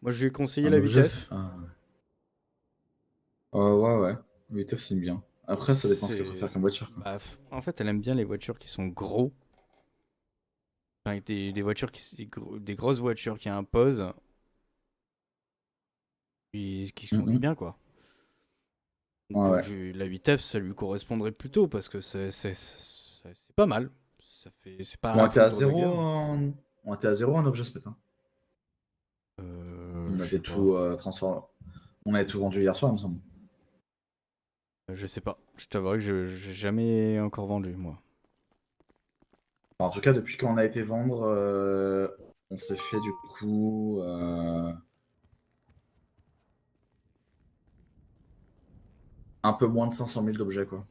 Moi, je lui ai conseillé Un la objet? Vitef. Ouais, ouais. Oui, TF, c'est bien. Après, ça dépend ce qu'elle C'est. préfère comme voiture, quoi. Bah, en fait, elle aime bien les voitures qui sont gros. Enfin, des voitures des grosses voitures qui imposent, puis qui se conduisent Mhm. bien, quoi. Ouais, Donc, ouais. la Vitef, ça lui correspondrait plutôt parce que c'est pas mal. C'est pas On un était à foudre de zéro guerre. en... On était à zéro en objet ce matin. On Je avait sais pas. tout transformé. On avait tout vendu hier soir, il me semble. Je sais pas. Je t'avouerai que j'ai jamais encore vendu, moi. Enfin, en tout cas, depuis qu'on a été vendre, on s'est fait du coup un peu moins de 500 000 d'objets, quoi.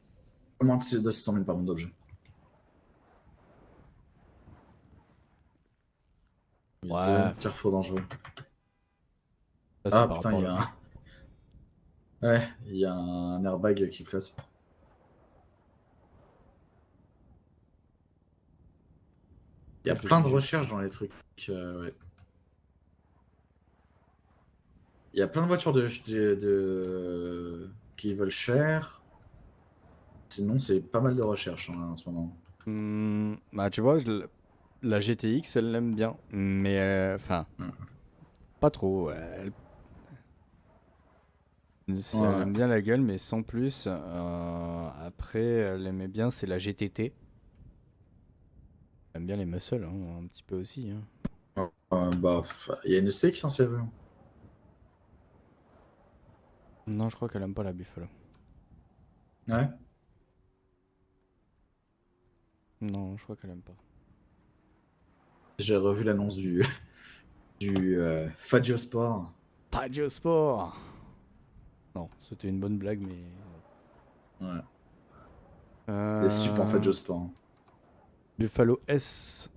Moins de 600 000, pardon, d'objets. Ouais, Visée, carrefour dangereux. ça c'est Ah par putain, il rapport y là. a un... Ouais, il y a un airbag qui flotte. Il y a Je l'ai plein vu de juste. recherches dans les trucs. Ouais. Il y a plein de voitures qui veulent cher. Sinon, c'est pas mal de recherches hein, en ce moment. Bah, tu vois, la GTX, elle l'aime bien. Mais, enfin, Ouais. pas trop. Elle Ouais. aime bien la gueule, mais sans plus. Après, elle aimait bien, c'est la GTT. Elle aime bien les muscles, hein, un petit peu aussi. Hein. Bah, il y a une STX, hein, si elle veut. Non, je crois qu'elle aime pas la Buffalo. Ouais. Non, je crois qu'elle aime pas. J'ai revu l'annonce du Fagio Sport. Pagio Sport. Non, c'était une bonne blague, mais non. Ouais. Les sup en Euh, Fagio Sport. Buffalo S.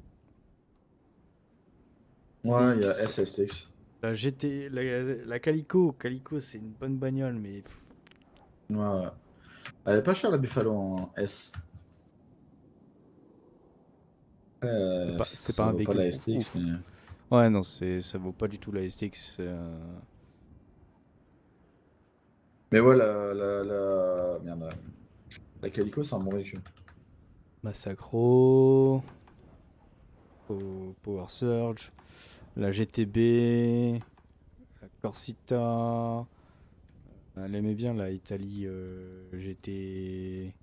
Ouais, il y a TX. S et STX. La GT, la Calico. Calico, c'est une bonne bagnole, mais Ouais, ouais. Elle est pas chère la Buffalo en S. C'est Ça pas un vaut pas véhicule la ouf, STX, ouf. mais. Ouais, non, ça vaut pas du tout la STX. Mais ouais, Merde, la Calico, c'est un bon véhicule. Massacro, Power Surge, la GTB, la Corsita. Elle aimait bien la Italie GT.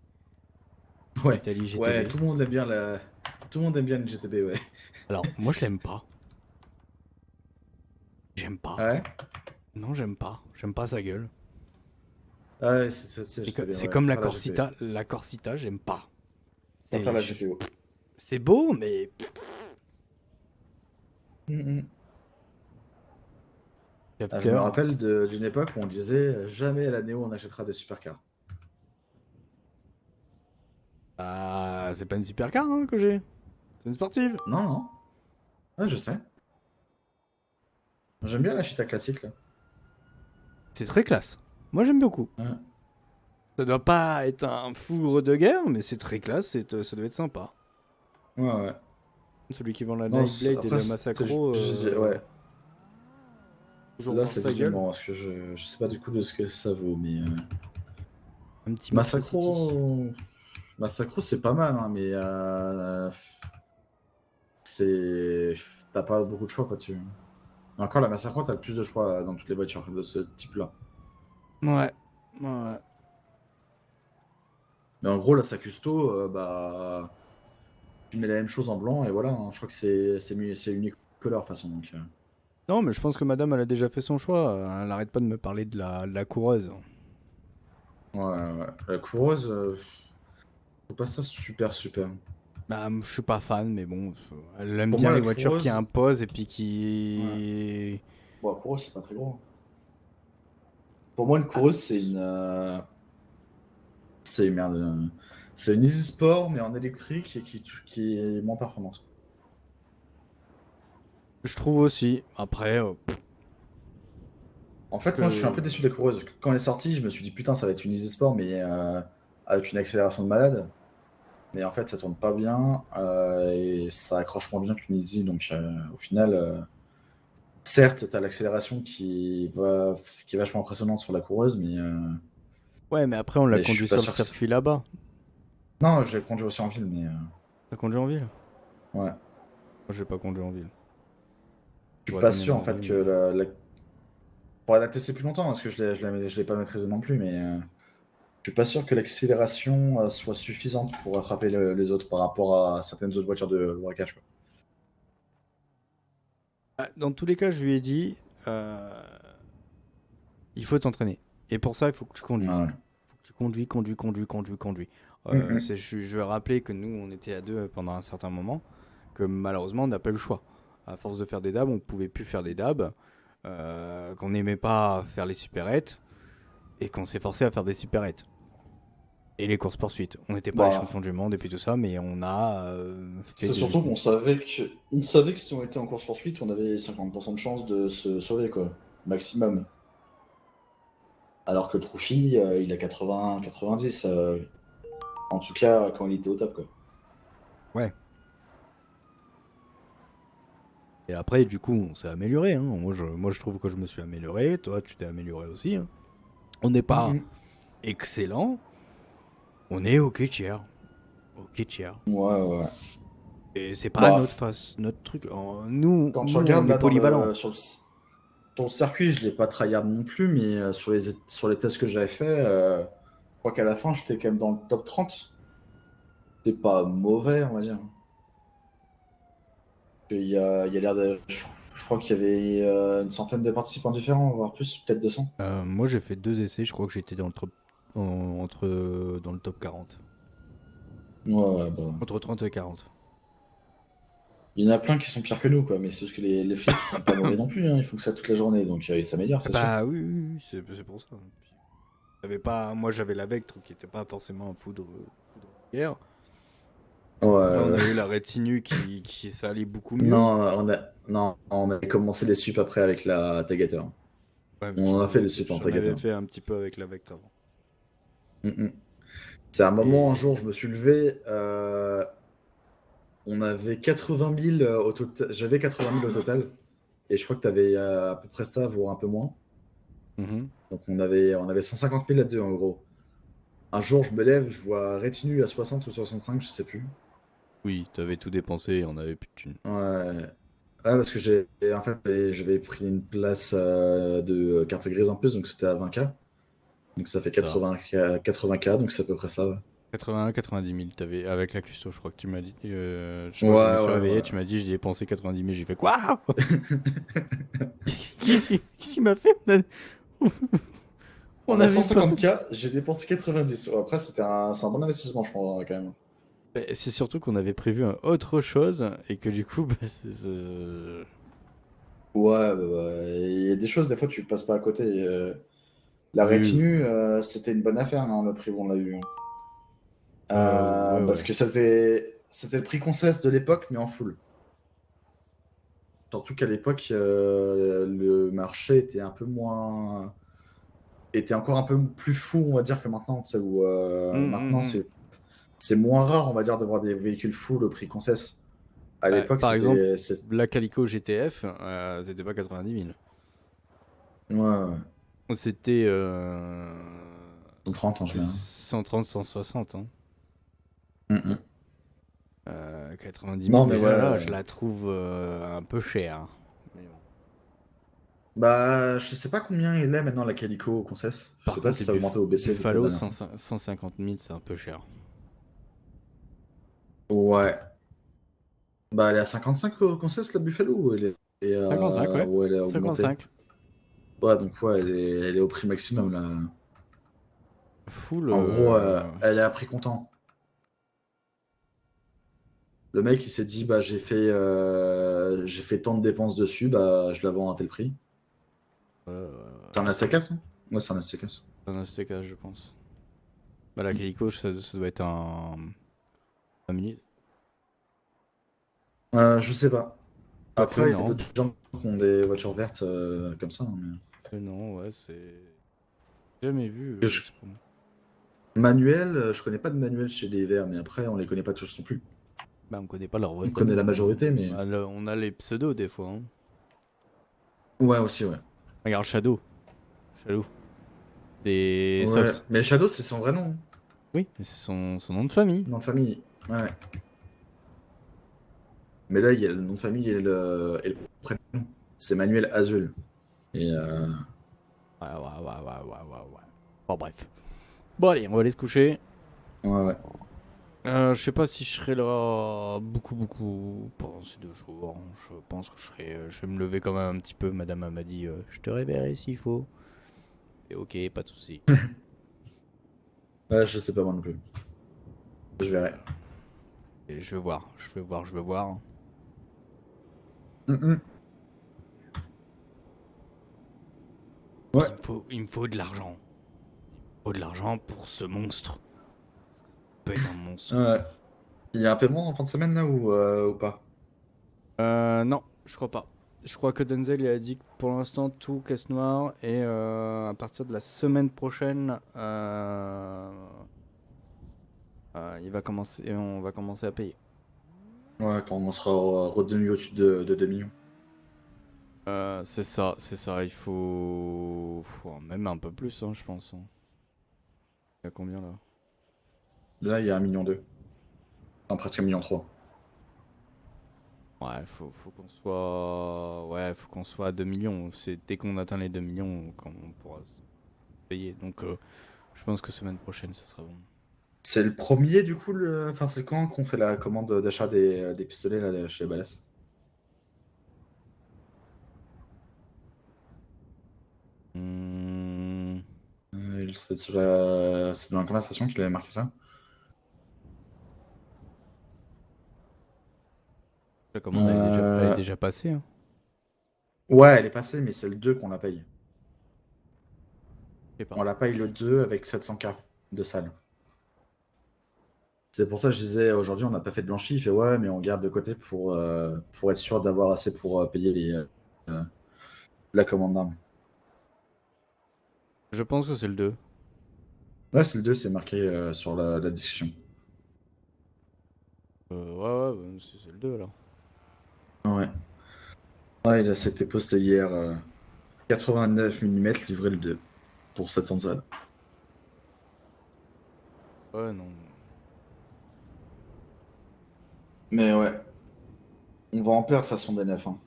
Ouais, Italie ouais, GTB. tout le monde aime bien Tout le monde aime bien une GTB, ouais. Alors, moi je l'aime pas. J'aime pas. Ouais. Non, j'aime pas. J'aime pas sa gueule. Ah ouais, c'est C'est GTB, c'est ouais, je comme la préfère la GTB. Corsita. La Corsita, j'aime pas. Je préfère C'est la GTO. c'est beau, mais Je me capteur. rappelle d'une époque où on disait jamais à la Néo on achètera des supercars. Ah, c'est pas une supercar hein, que j'ai. C'est une sportive. Non, non. Ouais, je sais. J'aime bien la Cheetah classique, là. C'est très classe. Moi j'aime beaucoup. Ouais, Ça doit pas être un fougre de guerre, mais c'est très classe, ça doit être sympa. ouais. Ouais. Celui qui vend la Non, Nightblade et après, la c'est Massacro, ouais. toujours Là, voir c'est sa gueule. visuellement, parce que je sais pas du coup de ce que ça vaut, mais. Un petit Motor City. Massacro, c'est pas mal, hein, mais. C'est. T'as pas beaucoup de choix, quoi, dessus. Encore, la Massacro, t'as le plus de choix dans toutes les voitures de ce type-là. Ouais. Ouais. Mais en gros, la Sacusto, bah. Tu mets la même chose en blanc, et voilà, hein. Je crois que c'est unicolore, de toute façon, donc. Non, mais je pense que madame, elle a déjà fait son choix. Elle arrête pas de me parler de la coureuse. Ouais, ouais. La coureuse, je trouve pas ça super. Bah, je suis pas fan, mais bon, elle aime Pour bien moi, les la voitures qui coureuse. imposent et puis Ouais. qui. Bon, la coureuse, c'est pas très gros. Pour moi, une Ah, coureuse, c'est une. C'est merde. C'est une Easy Sport, mais en électrique et qui est moins performante. je trouve aussi. Après, En fait, moi, je suis un peu déçu de la coureuse. Quand elle est sortie, je me suis dit, putain, ça va être une Easy Sport, mais avec une accélération de malade. Mais en fait, ça tourne pas bien et ça accroche moins bien qu'une Easy. Donc, au final, certes, t'as l'accélération qui est vachement impressionnante sur la coureuse, ouais, mais après, on l'a mais je conduit suis pas sur le sûr que circuit là-bas. Non, je l'ai conduit aussi en ville, mais T'as conduit en ville? ouais. Moi, j'ai pas conduit en ville. Je suis J'aurais pas donné sûr mon en fait avis, que mais. pour la tester plus longtemps parce que je l'ai pas maîtrisé non plus, mais je suis pas sûr que l'accélération soit suffisante pour rattraper les autres par rapport à certaines autres voitures de braquage, quoi. Ah, dans tous les cas, je lui ai dit, euh, il faut t'entraîner. Et pour ça, il faut que tu Ouais, conduises. ouais. Faut que tu conduis. Mm, Je vais rappeler que nous, on était à deux pendant un certain moment, que malheureusement, on n'a pas eu le choix. À force de faire des dabs, on pouvait plus faire des dabs, qu'on n'aimait pas faire les supérettes, et qu'on s'est forcé à faire des supérettes. Et les courses poursuites. On n'était pas les Bah, champions du monde et puis tout ça, mais on a fait c'est surtout qu'on savait que si on était en course poursuite, on avait 50% de chance de se sauver, quoi, maximum. Alors que Troufi, il a 80, 90, en tout cas quand il était au top, quoi. Ouais. Et après, du coup, on s'est amélioré. Hein. Moi, je trouve que je me suis amélioré. Toi, tu t'es amélioré aussi. Hein. On n'est pas Mm, excellent. On est ok tiers. Ok tiers. Ouais, ouais. Et c'est pas Bah, notre face, notre truc. Nous, quand tu nous, on regardes est là polyvalent. sur le circuit, je l'ai pas tryhard non plus, mais sur les tests que j'avais fait, je crois qu'à la fin, j'étais quand même dans le top 30. C'est pas mauvais, on va dire. Il y a l'air de. Je crois qu'il y avait une centaine de participants différents, voire plus, peut-être 200. Moi, j'ai fait 2 essais. Je crois que j'étais dans le top, dans le top 40. Ouais, ouais, bah. Entre 30 et 40. Il y en a plein qui sont pires que nous, quoi, mais c'est juste que les flics, ils sont pas mauvais non plus, hein. Ils font que ça toute la journée, donc ils s'améliorent, c'est sûr. Bah oui, oui, oui, c'est pour ça. Puis, moi, j'avais la Vectre qui était pas forcément un foudre de guerre. Ouais, Là, on ouais. a eu la Retinue qui ça allait beaucoup mieux. Non, non, on a commencé les sups après avec la Tagator. Ouais, mais On a fait les sups en j'en avais Tagator. fait un petit peu avec la Vectre avant. Mm, mm. C'est un moment, un Et- jour, je me suis levé, on avait 80 000 au total. J'avais 80 000 au total. Et je crois que tu avais à peu près ça, voire un peu moins. Mhm. Donc on avait 150 000 là-dedans, en gros. Un jour, je me lève, je vois Rétinu à 60 ou 65, je sais plus. Oui, t'avais tout dépensé et on avait plus de thunes. Ouais. Ouais, parce que en fait, j'avais pris une place de carte grise en plus, donc c'était à 20K. Donc ça fait Ça. 80K, donc c'est à peu près ça. Ouais, 80, 90 000, t'avais, avec la custo, je crois que tu m'as dit. Je ouais, crois que je me suis ouais. réveillé, tu m'as dit, j'ai dépensé 90 000. J'ai fait quoi? Qu'est-ce qu'il m'a fait? On On a avait pas. 150K, j'ai dépensé 90. Ouais, après, c'est un bon investissement, je pense, quand même. C'est surtout qu'on avait prévu autre chose et que du coup, bah, Ouais, il y a des choses, des fois, tu passes pas à côté. La oui, rétinue, c'était une bonne affaire, hein, le prix où on l'a eu. Hein. ouais, Parce ouais. que c'était le prix Concesse de l'époque, mais en full. Surtout qu'à l'époque, le marché était un peu moins. Était encore un peu plus fou, on va dire, que maintenant. Tu sais, où, maintenant, Hum. c'est moins rare, on va dire, de voir des véhicules full au prix Concesse. À Bah, l'époque, par exemple, c'était. la Calico GTF, c'était pas 90 000. Ouais, ouais. C'était 130 en c'était général. 130, 160. Hein. Mm, mm. 90 000 Non, mais déjà là, ouais. je la trouve un peu chère. Mais bon. Bah, je sais pas combien il est maintenant la Calico au Concesse. Je Par sais pas contre, si les ça a augmenté ou baissé depuis la Buffalo, dernière fois. 150 000, c'est un peu cher. Ouais. Bah, elle est à 55 au Concesse, la Buffalo, Cinq, ouais. ou elle a augmenté? 55. Ouais, donc ouais, elle est au prix maximum là. Full. En gros, elle est à prix comptant. Le mec, il s'est dit, bah, j'ai fait tant de dépenses dessus, bah, je la vends à tel prix. C'est un SCKS, non? Ouais, c'est un SCKS. Un STK, je pense. Bah, la Calico, ça doit être un mini. Je sais pas. Quoique, Après, il y a non. d'autres gens qui ont des voitures vertes comme ça. Hein, Non, ouais, c'est. Jamais vu. mais- Manuel, je connais pas de manuel chez les verts, mais après, on les connaît pas tous non plus. Bah, on connaît pas leur On vraie connaît tenue. la majorité, mais. On a les pseudos des fois. Hein. Ouais, aussi, ouais. Regarde Shadow. Shadow. Des Ouais, Subs. mais Shadow, c'est son vrai nom. Oui, mais c'est son nom de famille. Nom de famille. Ouais. Mais là, il y a le nom de famille et le prénom. C'est Manuel Azul. Et Ouais. Bon, bref. Bon, allez, on va aller se coucher. ouais, ouais. Je sais pas si je serai là beaucoup pendant ces 2 jours. Je pense que je vais me lever quand même un petit peu. Madame m'a dit, je te réveillerai s'il faut. Et ok, pas de souci. Ouais, je sais pas moi non plus. Je verrai. Et je vais voir. Mm. Ouais. Il me faut de l'argent. Il me faut de l'argent pour ce monstre. Peut être un monstre. Ouais. Il y a un paiement en fin de semaine là ou pas? Non, je crois pas. Je crois que Denzel il a dit que pour l'instant tout caisse noire et à partir de la semaine prochaine, on va commencer à payer. Ouais, quand on sera redevenu au-dessus de 2 millions. C'est ça, faut même un peu plus, hein, je pense. Hein. Il y a combien là? Là, il y a 1,2 million. Enfin, presque 1,3 million. Ouais, faut qu'on soit à 2 millions. C'est dès qu'on atteint les 2 millions qu'on pourra se payer. Donc, je pense que semaine prochaine, ça sera bon. C'est le premier du coup, enfin, c'est quand qu'on fait la commande d'achat des pistolets là, chez Ballas? Hmm, C'est dans la conversation qu'il avait marqué ça. la commande, elle est Euh, déjà passée. Hein. Ouais, elle est passée, mais c'est le 2 qu'on la paye. Je sais pas. On la paye le 2 avec 700K de salle. C'est pour ça que je disais aujourd'hui, on n'a pas fait de blanchi. Il fait ouais, mais on garde de côté pour être sûr d'avoir assez pour payer euh, la commande d'armes. Je pense que c'est le 2. Ouais, c'est le 2, c'est marqué sur la discussion. Ouais, ouais, bah, c'est le 2 alors. Ouais. Ouais, c'était posté hier. 89 mm livré le 2 pour 700 salles. Ouais, non. Mais ouais, on va en perdre façon des 9. Hein.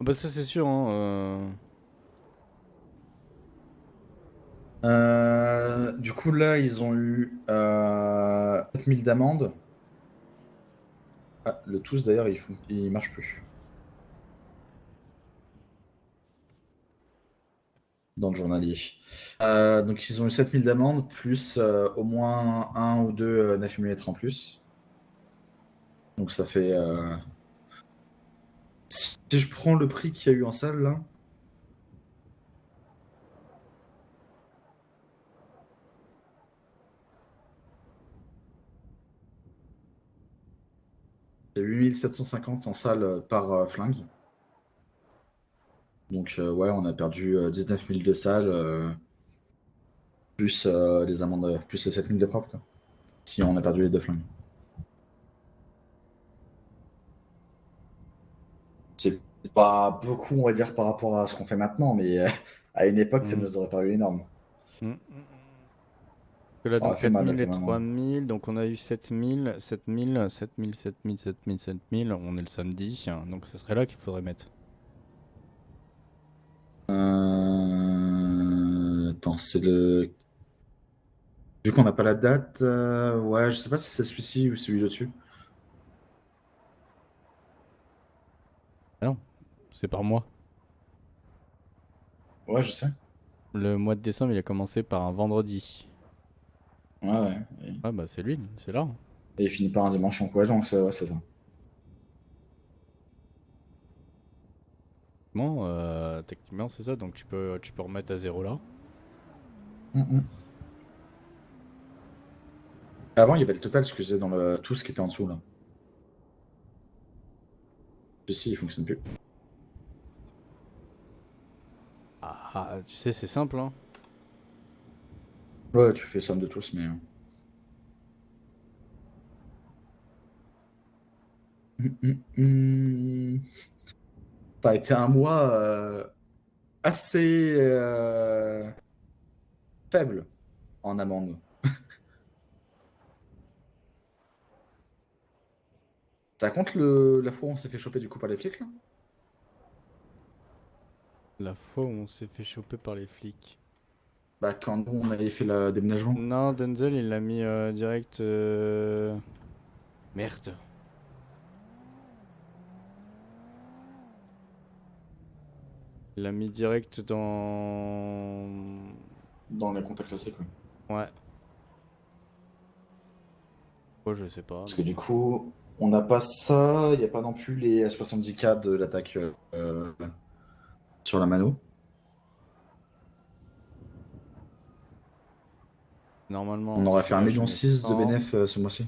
Ah bah ça c'est sûr, hein. Du coup, là, ils ont eu 4000 d'amende. Ah, le tous, d'ailleurs, il marche plus dans le journalier. Donc, ils ont eu 7000 d'amende, plus au moins un ou deux 9 mm en plus. Donc, ça fait. Si je prends le prix qu'il y a eu en salle, là, c'est 8750 en salle par flingue. Donc, ouais, on a perdu 19 000 de salle, plus les amendes, plus les 7000 de propre, quoi. Si on a perdu les deux flingues. C'est pas beaucoup, on va dire, par rapport à ce qu'on fait maintenant, mais à une époque, ça Hmm. nous aurait paru énorme. Que là Ça aurait donc fait mal, là, 4000 quand et même. Hein. 3000, donc on a eu 7000, 7000, 7000, 7000, 7000, 7000, on est le samedi, donc ce serait là qu'il faudrait mettre. Attends, c'est le. Vu qu'on n'a pas la date, ouais, je sais pas si c'est celui-ci ou celui au-dessus. Ah non, c'est par mois. Ouais, je sais. Le mois de décembre il a commencé par un vendredi. Ouais, ouais. Ah bah c'est lui, c'est là. Et il finit par un dimanche en ouais, donc ouais, c'est ça. Bon, techniquement c'est ça, donc tu peux remettre à zéro là. Mm. Avant, il y avait le total, ce que je disais dans le tout ce qui était en dessous, là. Celui-ci, il fonctionne plus. Ah, tu sais, c'est simple, hein. Ouais, tu fais somme de tous, mais. Mm. Ça a été un mois assez faible en amende. Ça compte la fois où on s'est fait choper du coup par les flics, là? La fois où on s'est fait choper par les flics. Bah, quand nous, on avait fait le déménagement. Non, Denzel, il l'a mis direct. Merde. Il l'a mis direct dans. Dans les contacts classiques, quoi. Ouais. Oh, je sais pas, Parce que mais. du coup, on n'a pas ça, il n'y a pas non plus les 70K de l'attaque sur la mano. On Normalement, aurait fait un celui-là, je million mets 6 de 100. bénéf ce mois-ci.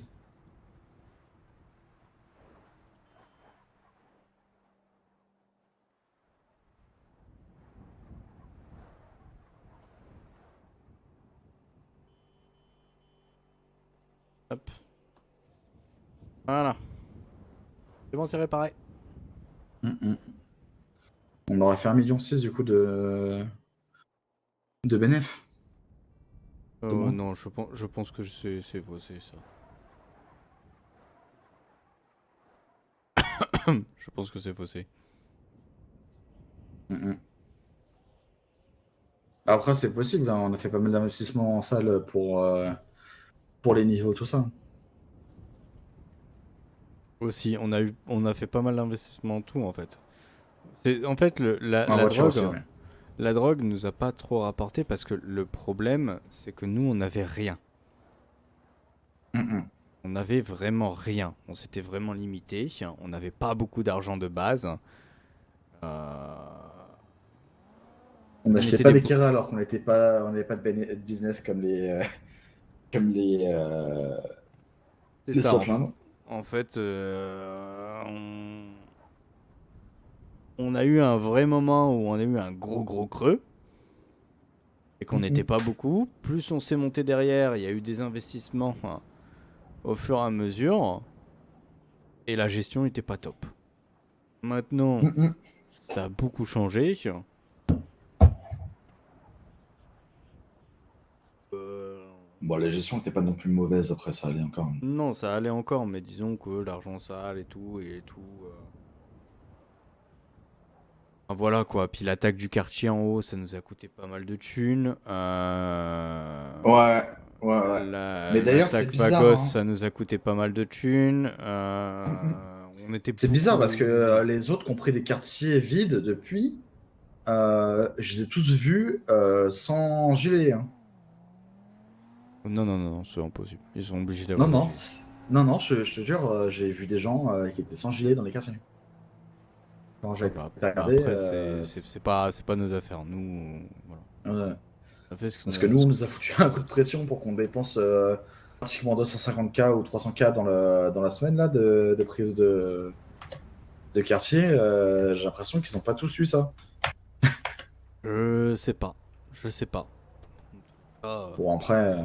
Hop. Voilà. C'est bon, c'est réparé. Mm. On aurait fait un million 6 du coup de bénéf. De Oh moins. non, je pense que c'est faussé ça. Je pense que c'est faussé. Mm. Après, c'est possible, hein, on a fait pas mal d'investissements en salle pour les niveaux, tout ça. Aussi, on a fait pas mal d'investissements en tout en fait. En fait, la, En la voiture drogue, aussi, ouais. la drogue nous a pas trop rapporté parce que le problème, c'est que nous, on n'avait rien. Mm. On n'avait vraiment rien. On s'était vraiment limité. On n'avait pas beaucoup d'argent de base. Euh, On On n'achetait était pas des... des Kera alors qu'on n'était pas, on n'avait pas de business comme comme C'est les ça, Softlines. en fait, on a eu un vrai moment où on a eu un gros gros creux. Et qu'on n'était pas beaucoup. Plus on s'est monté derrière, il y a eu des investissements au fur et à mesure. Et la gestion n'était pas top. Maintenant, ça a beaucoup changé. Bon, la gestion n'était pas non plus mauvaise après, ça allait encore. Non, ça allait encore, mais disons que l'argent sale et tout. Enfin, voilà quoi. Puis l'attaque du quartier en haut, ça nous a coûté pas mal de thunes. Ouais, ouais. Mais d'ailleurs, c'est L'attaque bizarre. Vagos, Hein. ça nous a coûté pas mal de thunes. On était C'est bizarre parce beaucoup- que les autres qui ont pris des quartiers vides depuis, je les ai tous vus sans gilet. Hein. Non, c'est impossible. Ils sont obligés Non, d'avoir non, des gilets. non, je te jure, j'ai vu des gens qui étaient sans gilet dans les quartiers. Quand j'ai Bah, regardé, après, c'est pas nos affaires. Nous, voilà. ouais. On a fait Parce que nous, on nous a foutu un coup de pression pour qu'on dépense pratiquement 250K ou 300K dans la semaine là, de prise de quartier. J'ai l'impression qu'ils n'ont pas tous eu ça. Je sais pas. Je sais pas. Bon, après,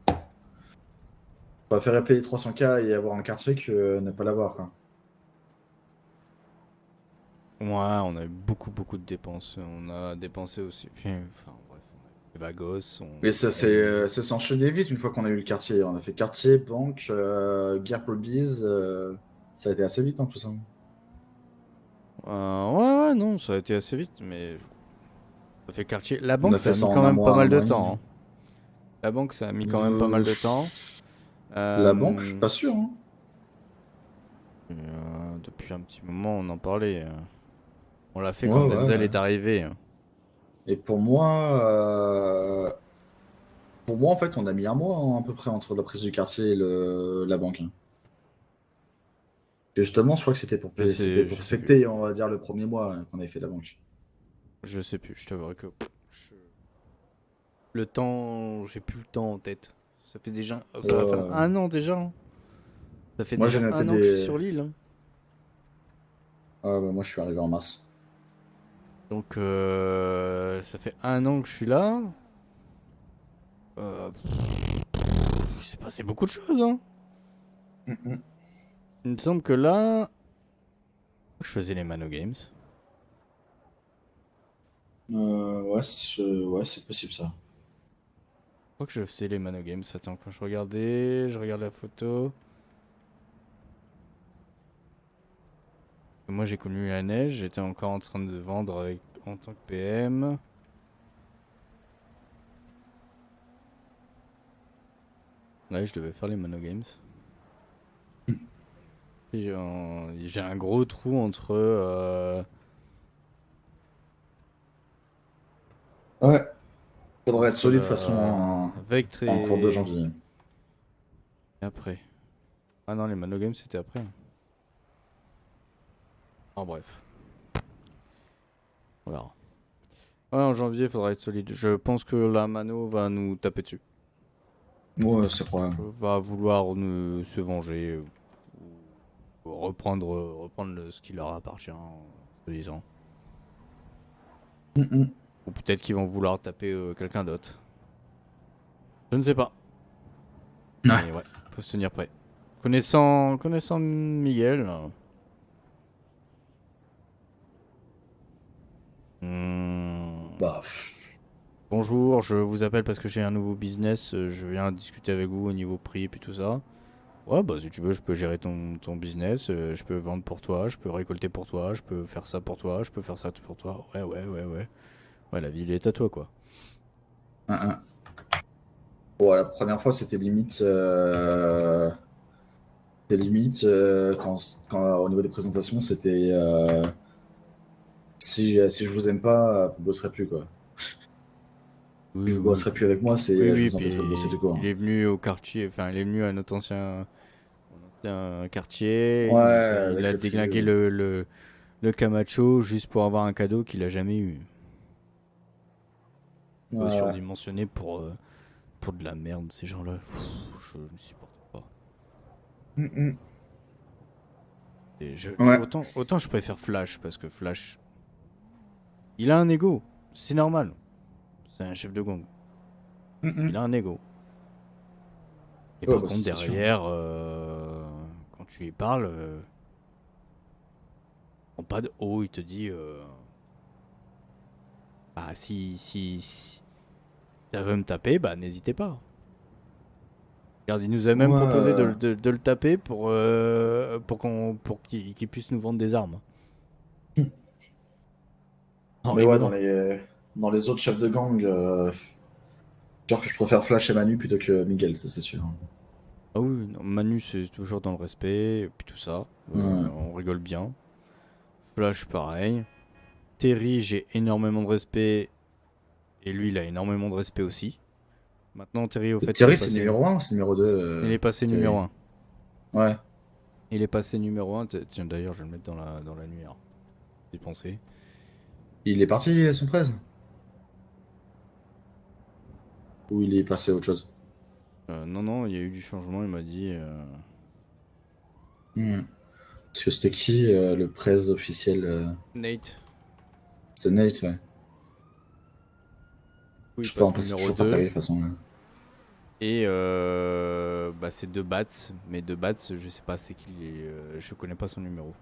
on préférer payer 300K et avoir un quartier que ne pas l'avoir. Quoi. Ouais, on a eu beaucoup de dépenses. On a dépensé aussi. Enfin, bref, on a eu les Vagos. Mais ça c'est s'enchaîner vite une fois qu'on a eu le quartier. On a fait quartier, banque, guerre pour le bise. Ça a été assez vite, hein, tout ça. Ouais, non, ça a été assez vite, mais ça fait quartier. La On banque, a ça a fait ça mis en quand un même pas mois, mal un de mois et temps. demi. Hein. La banque, ça a mis quand même pas mal de temps. La banque, je suis pas sûr. Hein. Depuis un petit moment, on en parlait. On l'a fait Ouais, quand ouais, Denzel ouais. est arrivé. Et pour moi, en fait, on a mis un mois hein, à peu près entre la prise du quartier et la banque. Hein. Et justement, je crois que c'était pour Je sais plus. fêter, on va dire, le premier mois qu'on avait fait la banque. Je sais plus, je t'avouerai que. Le temps, j'ai plus le temps en tête. Ça fait déjà. Ça va faire un an déjà. Hein. Ça fait Moi, déjà j'ai noté un an que je suis des. sur l'île. Hein. Ah, bah, moi, je suis arrivé en mars. Donc, ça fait un an que je suis là. Il s'est passé beaucoup de choses. Hein. Il me semble que là, je faisais les Mano Games. Ouais, c'est possible ça. Je crois que je faisais les Mano Games. Attends, quand je regarde la photo. Moi j'ai connu la neige, j'étais encore en train de vendre en tant que PM. Ouais, je devais faire les Mano Games. J'ai un gros trou entre. Ouais. Ça devrait être entre solide de toute façon Vectre en cours de et janvier. après. Ah non, les Mano Games c'était après. En bref. On verra. Ouais, en janvier, il faudra être solide. Je pense que la Mano va nous taper dessus. Ouais, c'est probable. Va vouloir se venger ou reprendre ce qui leur appartient, se disant. Ou peut-être qu'ils vont vouloir taper quelqu'un d'autre. Je ne sais pas. Ouais. Mais ouais, faut se tenir prêt. Connaissant Miguel. Bah, Bonjour, je vous appelle parce que j'ai un nouveau business. Je viens discuter avec vous au niveau prix et puis tout ça. Ouais, bah si tu veux, je peux gérer ton business. Je peux vendre pour toi, je peux récolter pour toi, je peux faire ça pour toi, je peux faire ça pour toi. Ouais. Ouais, la ville est à toi quoi. Bon, la première fois, c'était limite. Quand, au niveau des présentations, c'était. Si je vous aime pas, vous bosserez plus quoi. Si vous bosserez plus avec moi, c'est je Oui, vous empêcherai de bosser puis tout court. il est venu au quartier, enfin il est venu à notre ancien quartier, Ouais, il avec a le déglingué prix. le Camacho juste pour avoir un cadeau qu'il a jamais eu. Ouais. Surdimensionné pour de la merde, ces gens-là. Je ne supporte pas. Ouais. Autant je préfère Flash, parce que Flash, il a un ego, c'est normal. C'est un chef de gang. Il a un ego. Et Ouais, par bah, contre, ça, c'est sûr. derrière, quand tu lui parles, en pas de haut, il te dit bah, si tu veux me taper, bah, n'hésitez pas. Regarde, il nous a même Ouais, proposé de le taper pour qu'il puisse nous vendre des armes. En mais ouais, rigolant. dans les autres chefs de gang, genre que je préfère Flash et Manu plutôt que Miguel, ça c'est sûr. Ah oui, non, Manu, c'est toujours dans le respect, et puis tout ça. Ouais. On rigole bien. Flash, pareil. Terry, j'ai énormément de respect, et lui, il a énormément de respect aussi. Maintenant, Terry, au Et fait, Thierry, c'est numéro 1 ou c'est numéro 2 il est passé Thierry. numéro un. Ouais. Il est passé numéro un. Tiens, d'ailleurs, je vais le mettre dans la nuit. J'y pensais. Il est parti son 13 ou il est passé à autre chose? Non, non, il y a eu du changement, il m'a dit. Hmm. Parce que c'était qui le presse officiel Nate, C'est Nate, ouais. oui, il Je sais pas, en passe plus c'est numéro toujours pas Terry 2. de toute façon. Et bah, c'est De Bats. Mais De Bats, je sais pas c'est qui. Je connais pas son numéro.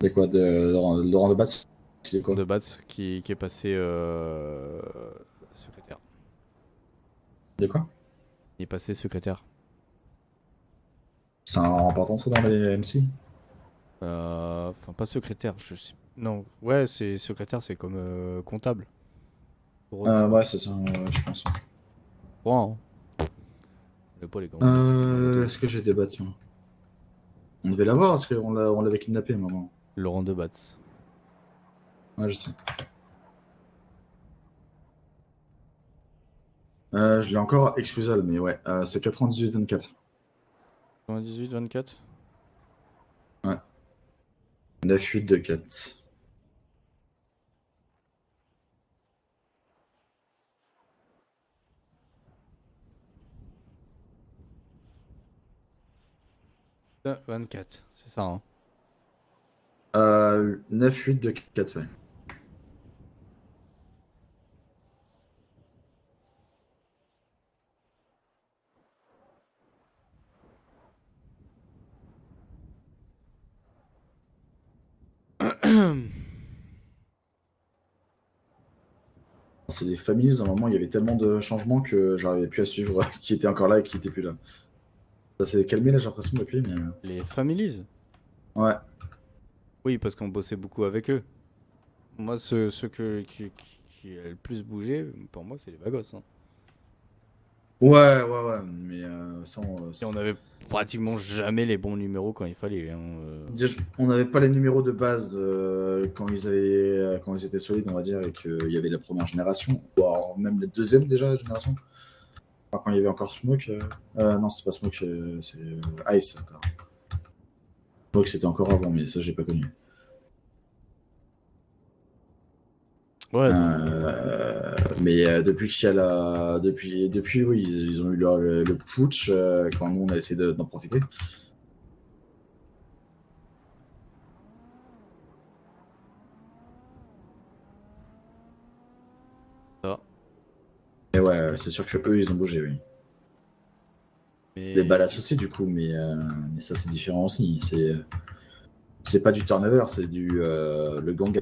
De quoi de Laurent de Batz c'est quoi? De Bats qui est passé secrétaire. De quoi? Il est passé secrétaire. C'est un important ça dans les MC? Enfin, pas secrétaire, je sais. Non, ouais, c'est secrétaire, c'est comme comptable. Pour eux, je crois. Ouais, c'est ça, je pense. Je crois, hein. Je connais pas les grandes motos. Est-ce que j'ai des bâtiments? On devait l'avoir parce on l'avait kidnappé à un moment. Laurent De Bats. Ouais, je sais. Je l'ai encore excusal, mais ouais, c'est 98-24. 98-24. Ouais. 9-8-2-4. Ah, 24, c'est ça, hein. 9-8-2-4, ouais. C'est des familles, à un moment, il y avait tellement de changements que j'arrivais plus à suivre qui était encore là et qui était plus là. Ça s'est calmé là, j'ai l'impression depuis, mais. Les Families. Ouais. Oui, parce qu'on bossait beaucoup avec eux. Moi, ceux qui a le plus bougé, pour moi, c'est les Vagos, hein. Ouais, mais Et on avait pratiquement jamais les bons numéros quand il fallait, hein. Déjà, on n'avait pas les numéros de base quand ils étaient solides, on va dire, et qu'il y avait la première génération, voire même la deuxième déjà génération. Enfin, quand il y avait encore Smoke. Non, c'est pas Smoke, c'est Ice. Attends. Smoke, c'était encore avant, mais ça, j'ai pas connu. Ouais, Mais depuis qu'il y a depuis oui, ils ont eu le putsch quand nous on a essayé d'en profiter. ça. Et ouais, c'est sûr que eux ils ont bougé, oui. Mais Les balles associées du coup, mais ça c'est différent aussi. C'est pas du turnover, c'est le gang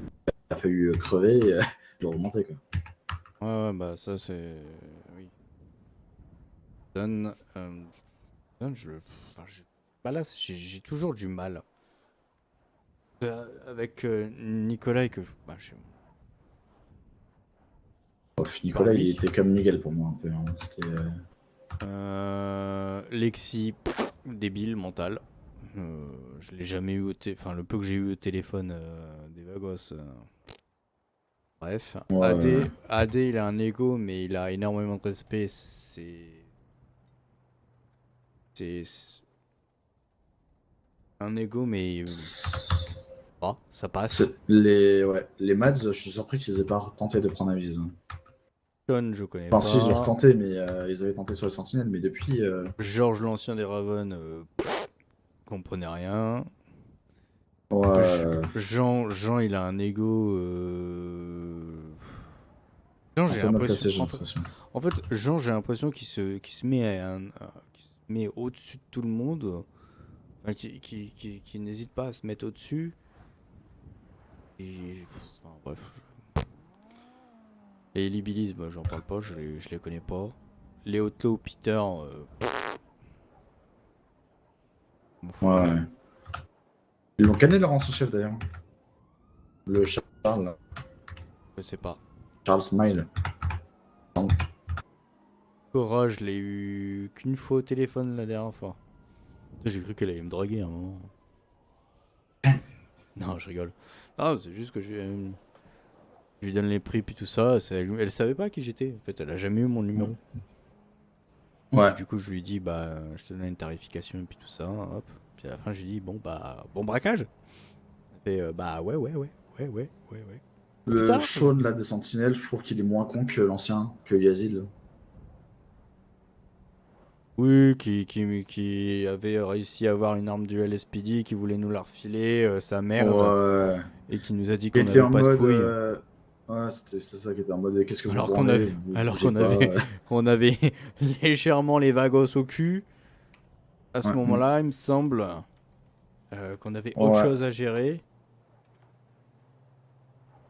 a fallu crever et le remonter quoi. ouais, bah ça c'est oui. Don, Don, enfin, bah là j'ai toujours du mal avec Nicolas et que bah, par Nicolas il lui. était comme Miguel pour moi un peu, hein. C'était Lexi, débile mental. Je l'ai jamais eu enfin le peu que j'ai eu au téléphone des Vagos. Bref, ouais, AD, il a un ego, mais il a énormément de respect. C'est un ego, mais ça passe. les Mads, je suis surpris qu'ils aient pas tenté de prendre un vise. Sean, je connais Enfin si ils ont pas. retenté, mais ils avaient tenté sur les Sentinelles, mais depuis Georges, l'ancien des Raven, comprenait rien. ouais, Jean, il a un ego. Jean, Un j'ai peu mal l'impression. placé, j'ai l'impression. En fait, Jean, j'ai l'impression qu'il se met qu'il se met au-dessus de tout le monde. Enfin, qui n'hésite pas à se mettre au-dessus. Et, enfin, bref. Les Illibilis, bah, j'en parle pas, je les connais pas. Les Outlaw Peter, m'en fous. Ouais. Ils l'ont canné leur ancien chef d'ailleurs. Le Charles, là. Je sais pas. Charles Smile. Cora, je l'ai eu qu'une fois au téléphone la dernière fois. J'ai cru qu'elle allait me draguer à un moment. Non, je rigole. Ah, c'est juste que je lui donne les prix puis tout ça. Elle savait pas qui j'étais. En fait, elle a jamais eu mon numéro. Ouais. Du coup, je lui dis, bah, je te donne une tarification et puis tout ça. Hop. Puis à la fin, je lui dis, bon, bah, bon braquage. Elle fait, bah, ouais. Plus Le tard, Shaun là des Sentinelles, je trouve qu'il est moins con que l'ancien, que Yazid. oui, qui avait réussi à avoir une arme du LSPD, qui voulait nous la refiler, sa merde, Ouais. et qui nous a dit Qui qu'on était n'avait en pas de mode. couilles. Ouais, c'est ça qui était en mode qu'est-ce que vous Alors qu'on branlez, avait, vous alors bougez qu'on pas. avait, on avait légèrement les vagos au cul. À ce Ouais. moment-là, il me semble qu'on avait autre Ouais. chose à gérer.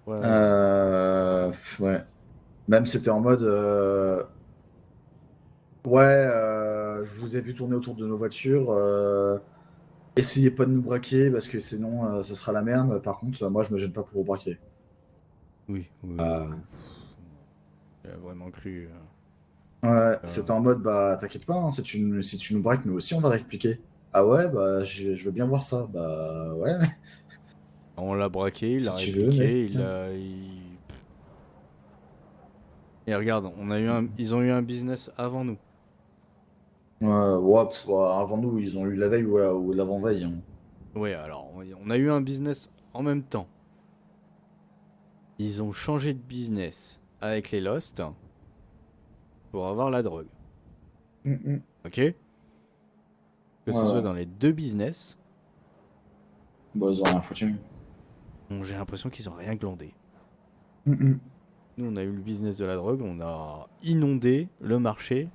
Ouais, Ouais. Même c'était en mode. Ouais, je vous ai vu tourner autour de nos voitures. Essayez pas de nous braquer parce que sinon ça sera la merde. Par contre, moi je me gêne pas pour vous braquer. oui. Euh, J'ai vraiment cru. Ouais, Euh, c'était en mode bah t'inquiète pas, hein, si tu nous braques, nous aussi on va répliquer. Ah ouais, bah je veux bien voir ça. Bah ouais, on l'a braqué, il a si tu veux, mec. répliqué, Et regarde, ils ont eu un business avant nous. Ouais, avant nous, ils ont eu la veille ou l'avant-veille, hein. Ouais, alors, on a eu un business en même temps. Ils ont changé de business avec les Lost pour avoir la drogue. Mm. Ok? Que Ouais, ce soit ouais. dans les deux business, Bah ils ont rien foutu. j'ai l'impression qu'ils ont rien glandé. Mm. Nous, on a eu le business de la drogue, on a inondé le marché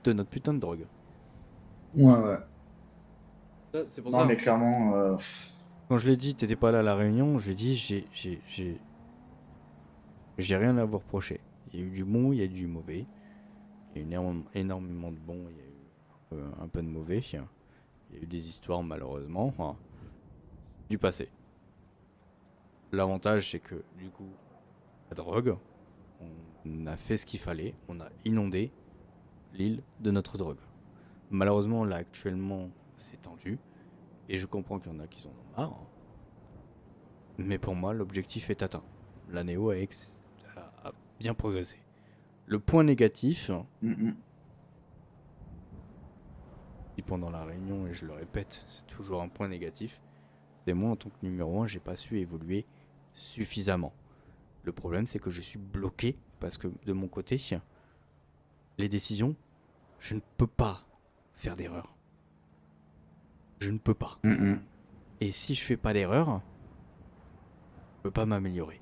de notre putain de drogue. Ouais, ouais. C'est pour Non, ça. mais clairement, Quand je l'ai dit, t'étais pas là à la réunion, j'ai dit, j'ai rien à vous reprocher. Il y a eu du bon, il y a eu du mauvais. Il y a eu énormément de bons, il y a eu un peu de mauvais. Il y a eu des histoires, malheureusement, du passé. L'avantage, c'est que, du coup, la drogue, on a fait ce qu'il fallait, on a inondé l'île de notre drogue. Malheureusement, là, actuellement, c'est tendu. Et je comprends qu'il y en a qui en ont marre. Mais pour moi, l'objectif est atteint. La Néo a bien progressé. Le point négatif, mm. dit pendant la réunion, et je le répète, c'est toujours un point négatif, c'est moi en tant que numéro 1, j'ai pas su évoluer suffisamment. Le problème, c'est que je suis bloqué parce que de mon côté, les décisions, je ne peux pas faire d'erreur. Je ne peux pas. Mm. Et si je fais pas d'erreur, je peux pas m'améliorer.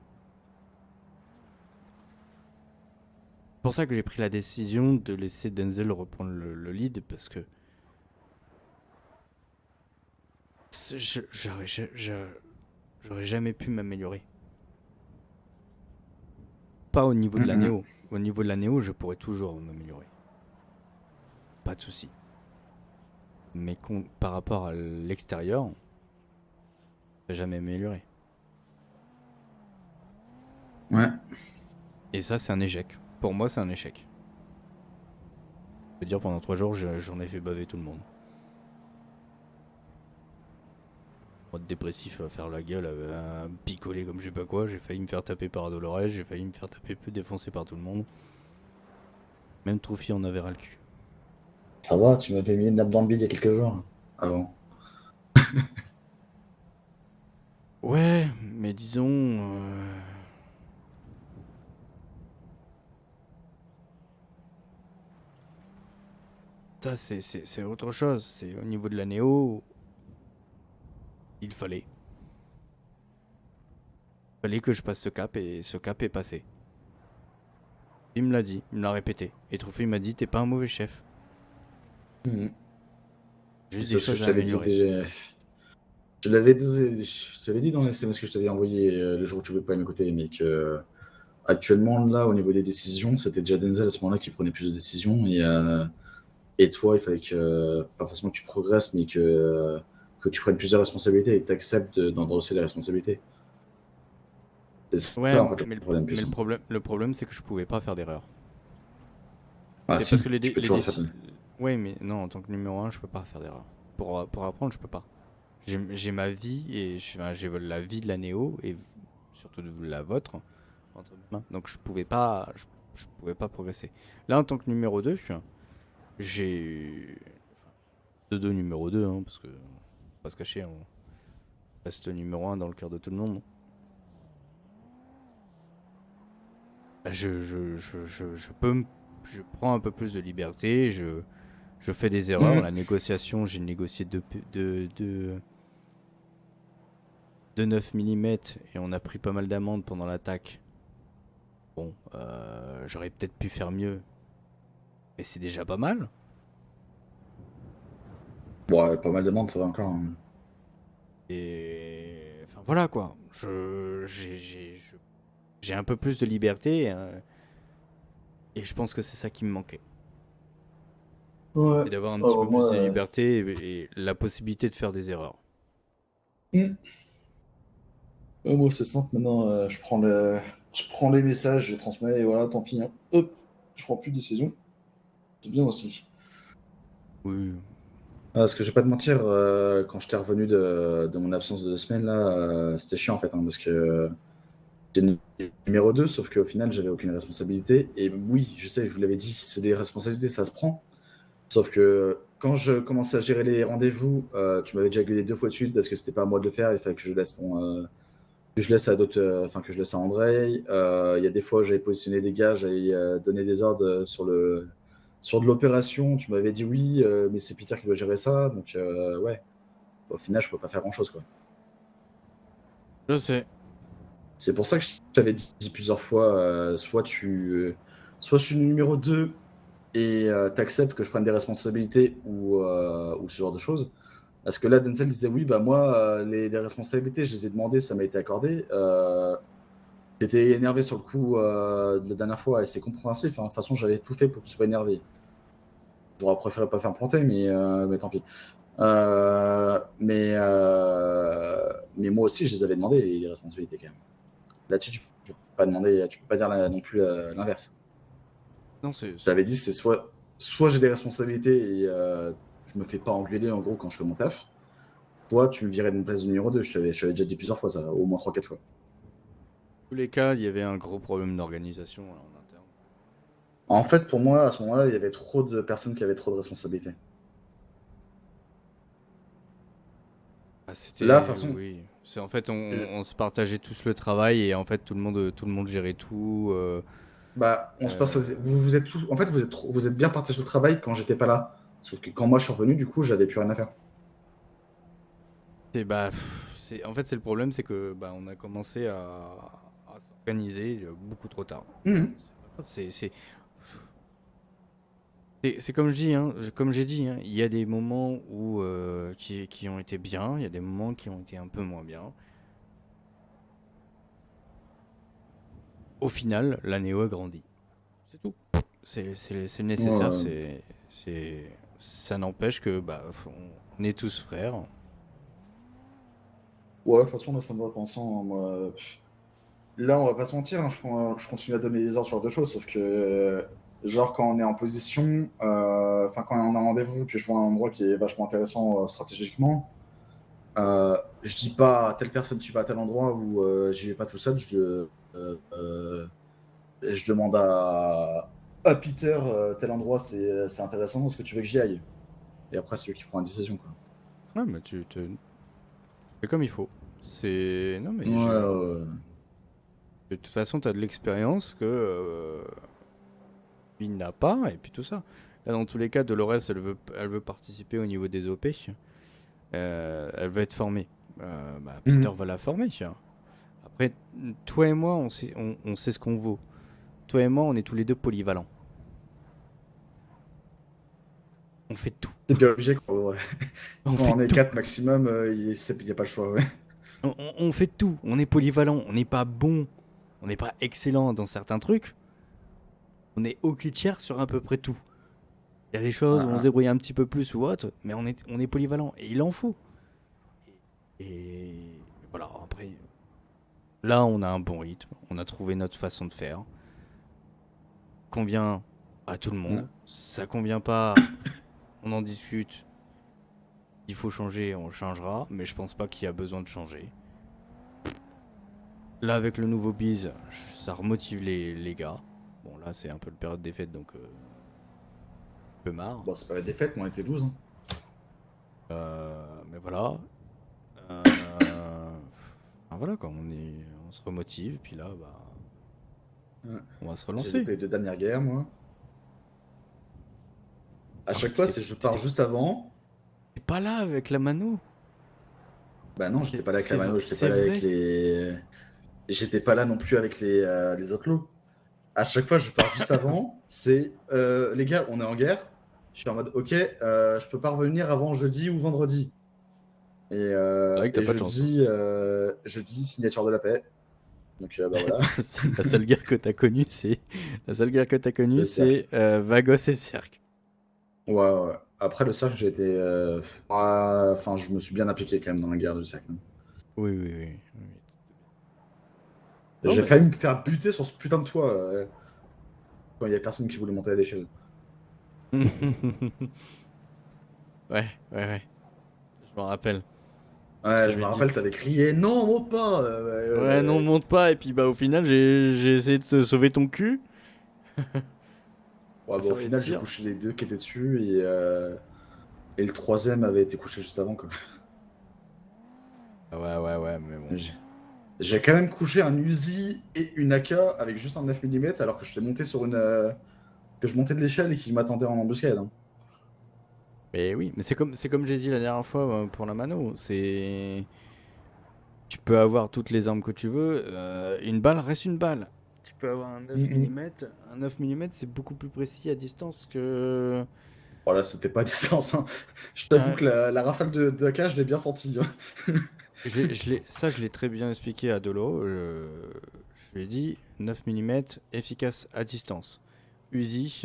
C'est pour ça que j'ai pris la décision de laisser Denzel reprendre le lead parce que j'aurais jamais pu m'améliorer. Pas au niveau de la Mm. néo. Au niveau de la néo, je pourrais toujours m'améliorer. Pas de souci. Mais par rapport à l'extérieur, je n'ai jamais amélioré. Ouais. Et ça, c'est un échec. Pour moi, c'est un échec. Je veux dire, pendant 3 jours, j'en ai fait baver tout le monde. Mode dépressif à faire la gueule, à picoler comme je sais pas quoi. J'ai failli me faire taper par Dolores, j'ai failli me faire taper peu défoncer par tout le monde. Même Trophy en avait ras le cul. Ça va, tu m'avais mis une nappe dans le bide il y a quelques jours. Avant. Ouais, mais disons. Ça, c'est autre chose. C'est au niveau de la néo. Il fallait. Il fallait que je passe ce cap et ce cap est passé. Il me l'a dit, il me l'a répété. Et Trophée il m'a dit, t'es pas un mauvais chef. Mhm. Juste C'est des ce que choses je à t'avais dit améliorer. déjà. Je t'avais dit dans les SMS que je t'avais envoyé le jour où tu ne veux pas m'écouter, mais que actuellement, là, au niveau des décisions, c'était déjà Denzel à ce moment-là qui prenait plus de décisions. Et toi, il fallait que, pas forcément que tu progresses, mais que tu prennes plus de responsabilités et que tu acceptes d'endosser les responsabilités. C'est Ouais, ça, en fait, le problème mais puissant. le problème, c'est que je pouvais pas faire d'erreur. Ah, C'est parce si, que tu peux les toujours le faire. décisions. Ouais, mais non, en tant que numéro un, je peux pas faire d'erreur. Pour apprendre, je peux pas. J'ai ma vie et enfin, j'ai la vie de la Néo et surtout de la vôtre entre mes mains. Donc je pouvais pas progresser. Là, en tant que numéro 2, j'ai deux numéro 2, hein, parce que faut pas se cacher, on reste numéro un dans le cœur de tout le monde. Bah, je prends un peu plus de liberté, je fais des erreurs. Mhm. La négociation, j'ai négocié de 9 mm et on a pris pas mal d'amendes pendant l'attaque. Bon, j'aurais peut-être pu faire mieux, mais c'est déjà pas mal. Bon, ouais, pas mal de monde, ça va encore, hein. Et enfin voilà quoi. J'ai un peu plus de liberté et je pense que c'est ça qui me manquait. Ouais. C'est d'avoir un petit Oh, peu plus moi, de liberté et la possibilité de faire des erreurs. moi c'est simple, maintenant, je prends les messages, je les transmets, et voilà, tant pis, hein. Hop, je prends plus de décision. C'est bien aussi. Oui. Parce que je vais pas te mentir, quand j'étais revenu de mon absence de 2 semaines, là, c'était chiant en fait, hein, parce que j'étais numéro 2, sauf qu'au final, j'avais aucune responsabilité. Et oui, je sais, je vous l'avais dit, c'est des responsabilités, ça se prend. Sauf que quand je commençais à gérer les rendez-vous, tu m'avais déjà gueulé 2 fois de suite parce que c'était pas à moi de le faire, il fallait que je laisse que je laisse à d'autres, enfin que je laisse à André. Il y a des fois, j'avais positionné des gars, j'avais donné des ordres sur de l'opération. Tu m'avais dit oui, mais c'est Peter qui doit gérer ça. Donc ouais, au final, je peux pas faire grand-chose quoi. Je sais. C'est pour ça que je t'avais dit plusieurs fois, soit je suis numéro 2 et t'acceptes que je prenne des responsabilités ou ce genre de choses. Parce que là, Denzel disait oui, bah moi, les responsabilités, je les ai demandées, ça m'a été accordé. J'étais énervé sur le coup de la dernière fois et c'est compréhensif, hein. De toute façon, j'avais tout fait pour que tu sois énervé. J'aurais préféré pas faire me planter, mais tant pis. Mais moi aussi, je les avais demandé, les responsabilités quand même. Là-dessus, tu peux pas demander, tu peux pas dire non plus l'inverse. Non, c'est. Je t'avais dit, c'est soit j'ai des responsabilités et je me fais pas engueuler en gros quand je fais mon taf, soit tu me virais de mon place de numéro 2. Je t'avais déjà dit plusieurs fois ça, au moins 3 4 fois. Tous les cas, il y avait un gros problème d'organisation là, en interne. En fait, pour moi, à ce moment-là, il y avait trop de personnes qui avaient trop de responsabilités. Ah, Là, de toute c'était. façon, Oui. C'est en fait, euh, on se partageait tous le travail et en fait, tout le monde gérait tout. bah, on se passe, Euh, vous êtes tous, en fait, vous êtes bien partagé le travail quand j'étais pas là. Sauf que quand moi je suis revenu, du coup, j'avais plus rien à faire. bah, en fait, c'est le problème, c'est que bah, on a commencé à s'organiser beaucoup trop tard. Mhm. C'est pas grave, c'est comme je dis, hein, comme j'ai dit, hein, il y a des moments où qui ont été bien, il y a des moments qui ont été un peu moins bien. Au final, la Néo a grandi. C'est tout. C'est nécessaire, Ouais, ça n'empêche que bah, on est tous frères. ouais, de toute façon, là, ça me va pensant, hein, moi. Là, on va pas se mentir, hein, je continue à donner les ordres sur deux choses, sauf que, genre, quand on est en position, enfin, quand on a un rendez-vous, que je vois un endroit qui est vachement intéressant stratégiquement, je dis pas à telle personne tu vas à tel endroit ou j'y vais pas tout seul, je demande à Peter tel endroit c'est intéressant, est-ce que tu veux que j'y aille? Et après, c'est lui qui prend la décision, quoi. Ouais, mais tu fais comme il faut. Non, Ouais, mais de toute façon, tu as de l'expérience que lui n'a pas, et puis tout ça. Là, dans tous les cas, Dolores, elle veut participer au niveau des OP. Elle veut être formée. Bah, Peter Mhm. va la former. Après, toi et moi, on sait ce qu'on vaut. toi et moi, on est tous les deux polyvalents. On fait tout. T'es bien obligé, quoi. Ouais. On Quand fait on est tout. 4 maximum, il n'y a pas le choix, ouais. On fait tout. On est polyvalent. On n'est pas bon. On n'est pas excellent dans certains trucs. On est au tiers sur à peu près tout. Il y a des choses où on se débrouille un petit peu plus ou autre, mais on est polyvalent. Et il en faut. Et voilà, après, là, on a un bon rythme. On a trouvé notre façon de faire. Convient à tout le monde. Ouais. Ça convient pas, on en discute. Il faut changer, on changera. Mais je pense pas qu'il y a besoin de changer. Là, avec le nouveau biz, ça remotive les gars. Bon, là, c'est un peu le période des fêtes, donc un peu marre. Bon, c'est pas la défaite, mais on était 12. Hein. Mais voilà. Enfin, voilà, quand on se remotive, puis là, bah, Ouais. on va se J'ai relancer. loupé les 2 dernières guerres, moi. À Ah, chaque mais fois, c'est je pars juste avant. T'es pas là avec la mano. Bah non, j'étais pas là avec la C'est mano, vrai- j'étais c'est pas là avec vrai. les. J'étais pas là non plus avec les autres loups. À chaque fois, je pars juste avant. C'est les gars, on est en guerre. Je suis en mode ok, je peux pas revenir avant jeudi ou vendredi. C'est vrai que t'as Et pas de chance. jeudi, signature de la paix. Donc bah voilà, La seule guerre que t'as connue, c'est c'est cercle. Vagos et Cercle. Ouais, ouais. Après le cercle, j'ai été. Enfin, je me suis bien appliqué quand même dans la guerre du cercle. Oui, oui, oui. Oui. Non, J'ai mais... failli me faire buter sur ce putain de toit quand il y a personne qui voulait monter à l'échelle. Ouais, ouais, ouais. Je m'en rappelle. Je Ouais, je me t'avais dit. rappelle, t'avais crié non, monte pas. Ouais, non, monte pas. Et puis, bah, au final, j'ai essayé de te sauver ton cul. Ouais, À bah, au faire les final, j'ai tirs. couché les 2 qui étaient dessus et le troisième avait été couché juste avant. Quoi. Ouais, ouais, ouais, mais bon. J'ai j'ai quand même couché un Uzi et une AK avec juste un 9 mm alors que je monté sur une. Que je montais de l'échelle et qu'ils m'attendaient en embuscade. Hein. Mais oui, mais c'est comme j'ai dit la dernière fois pour la mano. C'est. Tu peux avoir toutes les armes que tu veux. Une balle reste une balle. Tu peux avoir un 9 Mhm. mm. Un 9 mm, c'est beaucoup plus précis à distance que. Voilà, c'était pas à distance. Hein. Je t'avoue que la rafale de AK, je l'ai bien sentie. Hein. Ça, je l'ai très bien expliqué à Dolo. Je lui ai dit 9 mm efficace à distance. Uzi,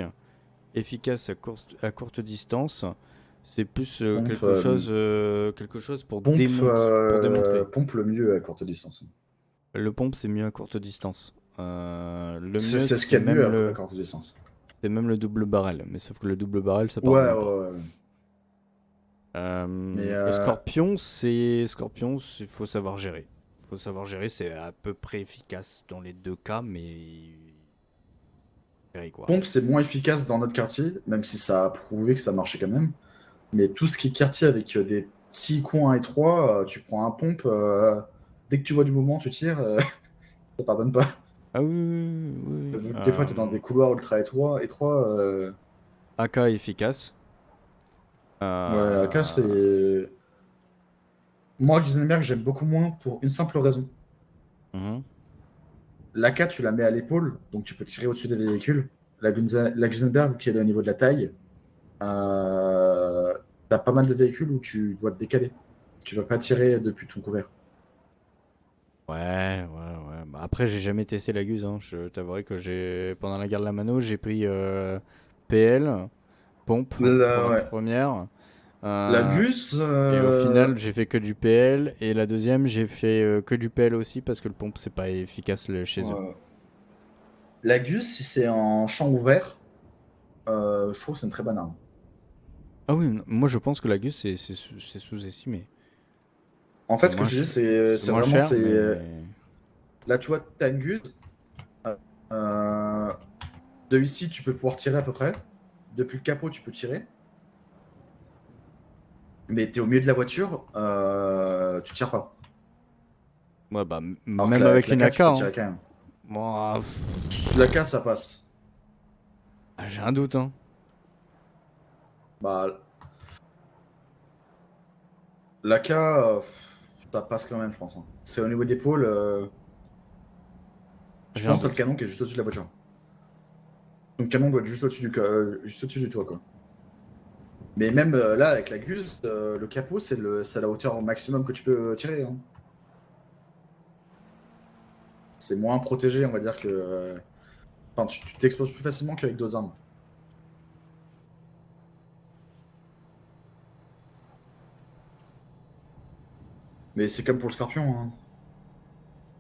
efficace à courte distance. C'est plus Pompe, quelque chose pour, pompe, pour démontrer. pompe le mieux à courte distance. Le pompe, c'est mieux à courte distance. Le C'est mieux, c'est ce qu'il y a de mieux à courte distance. c'est même le double barrel. Mais sauf que le double barrel, ça Ouais, pardonne ouais, pas. ouais. Mais Le Scorpion, il faut savoir gérer. Faut savoir gérer, c'est à peu près efficace dans les deux cas, mais gérer, quoi. pompe, c'est moins efficace dans notre quartier, même si ça a prouvé que ça marchait quand même. Mais tout ce qui est quartier avec des petits coins étroits, tu prends un pompe, dès que tu vois du mouvement, tu tires, ça pardonne pas. Ah oui, oui, oui, oui. Vu que des fois, tu es dans des couloirs ultra étroits. AK efficace. Ouais, AK, c'est. Moi, Guisenberg, j'aime beaucoup moins pour une simple raison. Mhm. L'AK, tu la mets à l'épaule, donc tu peux tirer au-dessus des véhicules. La Guisenberg, qui est au niveau de la taille, t'as pas mal de véhicules où tu dois te décaler. Tu vas pas tirer depuis ton couvert. Ouais, ouais, ouais. Bah, après, j'ai jamais testé la Guse, hein. Je t'avouerai que pendant la guerre de la Mano, j'ai pris PL, pompe pour la Ouais. première. La Euh, Gus, et au final, j'ai fait que du PL. Et la deuxième, j'ai fait que du PL aussi parce que le pompe, c'est pas efficace chez eux. La Gus, si c'est en champ ouvert, je trouve que c'est une très bonne arme. Ah oui, moi je pense que la Gus, c'est sous-estimé. En fait, ce que je dis, C'est c'est moins vraiment, cher, c'est mais. là, tu vois, t'as une Gus. euh, de ici, tu peux pouvoir tirer à peu près. Depuis le capot, tu peux tirer. Mais t'es au milieu de la voiture, tu tires pas. Ouais, bah, Alors que même avec la une K, AK, tu peux hein. tirer quand même. Moi, La K, ça passe. j'ai un doute, hein. Bah, la K, ça passe quand même, je pense. Hein. C'est au niveau d'épaule. Je J'ai un pense à le doute. canon qui est juste au-dessus de la voiture. Ton canon doit être juste au-dessus du toit, quoi. Mais même là, avec la Guse, le capot, c'est la hauteur au maximum que tu peux tirer. Hein. C'est moins protégé, on va dire que. Enfin, tu t'exposes plus facilement qu'avec d'autres armes. Mais c'est comme pour le Scorpion. Hein.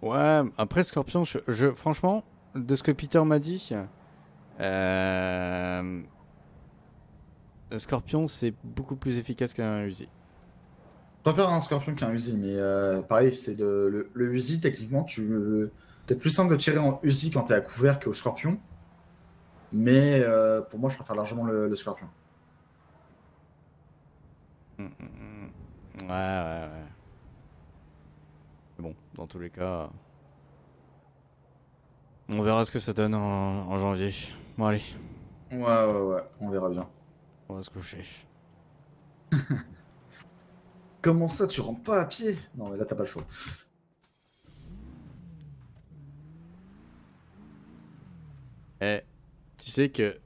Ouais, après Scorpion, franchement, de ce que Peter m'a dit, euh, Scorpion c'est beaucoup plus efficace qu'un Uzi. Je préfère un Scorpion qu'un Uzi, mais pareil, c'est le Uzi, techniquement, c'est plus simple de tirer en Uzi quand t'es à couvert qu'au Scorpion. Mais pour moi, je préfère largement le Scorpion. Ouais, ouais, ouais. Mais bon, dans tous les cas, on verra ce que ça donne en janvier. Bon, allez, Ouais, on verra bien. on va se coucher. Comment ça, tu rentres pas à pied? Non, mais là, t'as pas le choix. Eh, tu sais que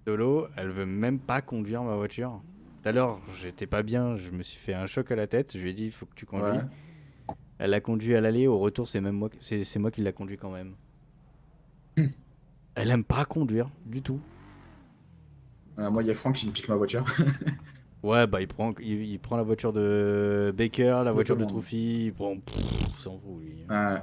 Dolo, elle veut même pas conduire ma voiture. Tout à l'heure, j'étais pas bien, je me suis fait un choc à la tête. Je lui ai dit, il faut que tu conduis. Ouais. Elle a conduit à l'aller, au retour, c'est même moi, c'est moi qui l'a conduit quand même. Elle aime pas conduire du tout. Moi, il y a Franck qui me pique ma voiture. Ouais, bah il prend la voiture de Baker, la voiture de Exactement. Trophy, il prend, il s'en fout lui. Ouais.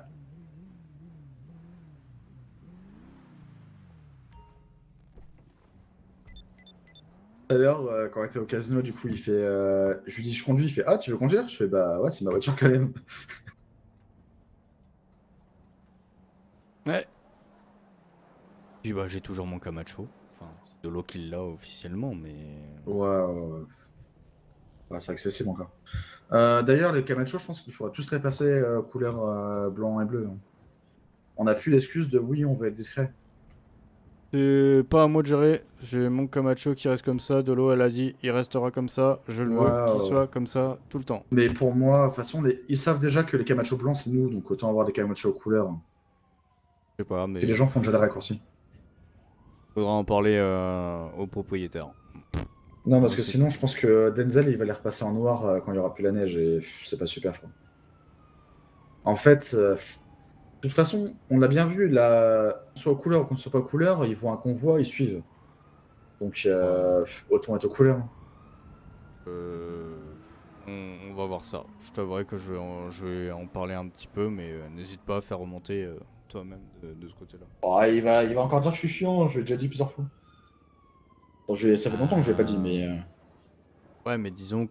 Tout à l'heure, quand on était au casino, du coup, je lui dis, je conduis. Il fait, ah, tu veux conduire? Je fais, bah ouais, c'est ma voiture quand même. Ouais. Puis bah j'ai toujours mon Camacho. Enfin, c'est Dolo qui l'a officiellement, mais Ouais. Ouais, c'est accessible encore. D'ailleurs, les Camacho, je pense qu'il faudra tous les passer couleur blanc et bleu. Hein. On n'a plus l'excuse de oui, on veut être discret. c'est pas à moi de gérer. J'ai mon Camacho qui reste comme ça. Dolo, elle a dit, il restera comme ça. Je le veux qu'il Ouais. soit comme ça tout le temps. Mais pour moi, de toute façon, ils savent déjà que les Camacho blancs, c'est nous, donc autant avoir des Camacho couleur. Je sais pas, Puis mais les gens font déjà les raccourcis. faudra en parler au propriétaire. Non, parce Moi, que c'est sinon, je pense que Denzel, il va les repasser en noir quand il y aura plus la neige, et c'est pas super, je crois. En fait, de toute façon, on l'a bien vu, là, qu'on soit aux couleurs ou qu'on ne soit pas aux couleurs, ils voient un convoi, ils suivent. Donc, Ouais. autant être aux couleurs. Euh, on va voir ça. Je t'avouerai que je vais en parler un petit peu, mais n'hésite pas à faire remonter toi-même de ce côté-là. Oh, il va encore dire que je suis chiant, je l'ai déjà dit plusieurs fois. Bon, ça fait longtemps que je l'ai pas dit, mais. Ouais, mais disons,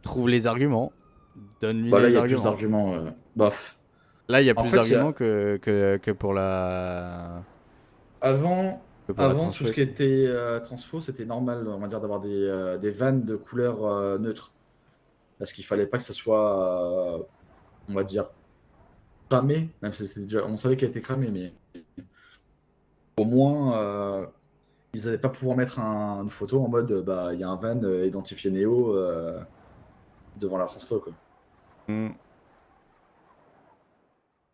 trouve les arguments, donne-lui Bah là, il les y a plus arguments. d'arguments. Bah, Là, il y a en plus fait, d'arguments que pour la avant, que pour la avant tout ce transfo. qui était transfo, c'était normal, on va dire, d'avoir des vannes de couleur neutre. Parce qu'il fallait pas que ça soit, on va dire, cramé, même si c'était déjà, on savait qu'elle était cramée, mais au moins, ils n'allaient pas pouvoir mettre une photo en mode, bah, il y a un van identifié Néo devant la transfo, quoi. Hmm.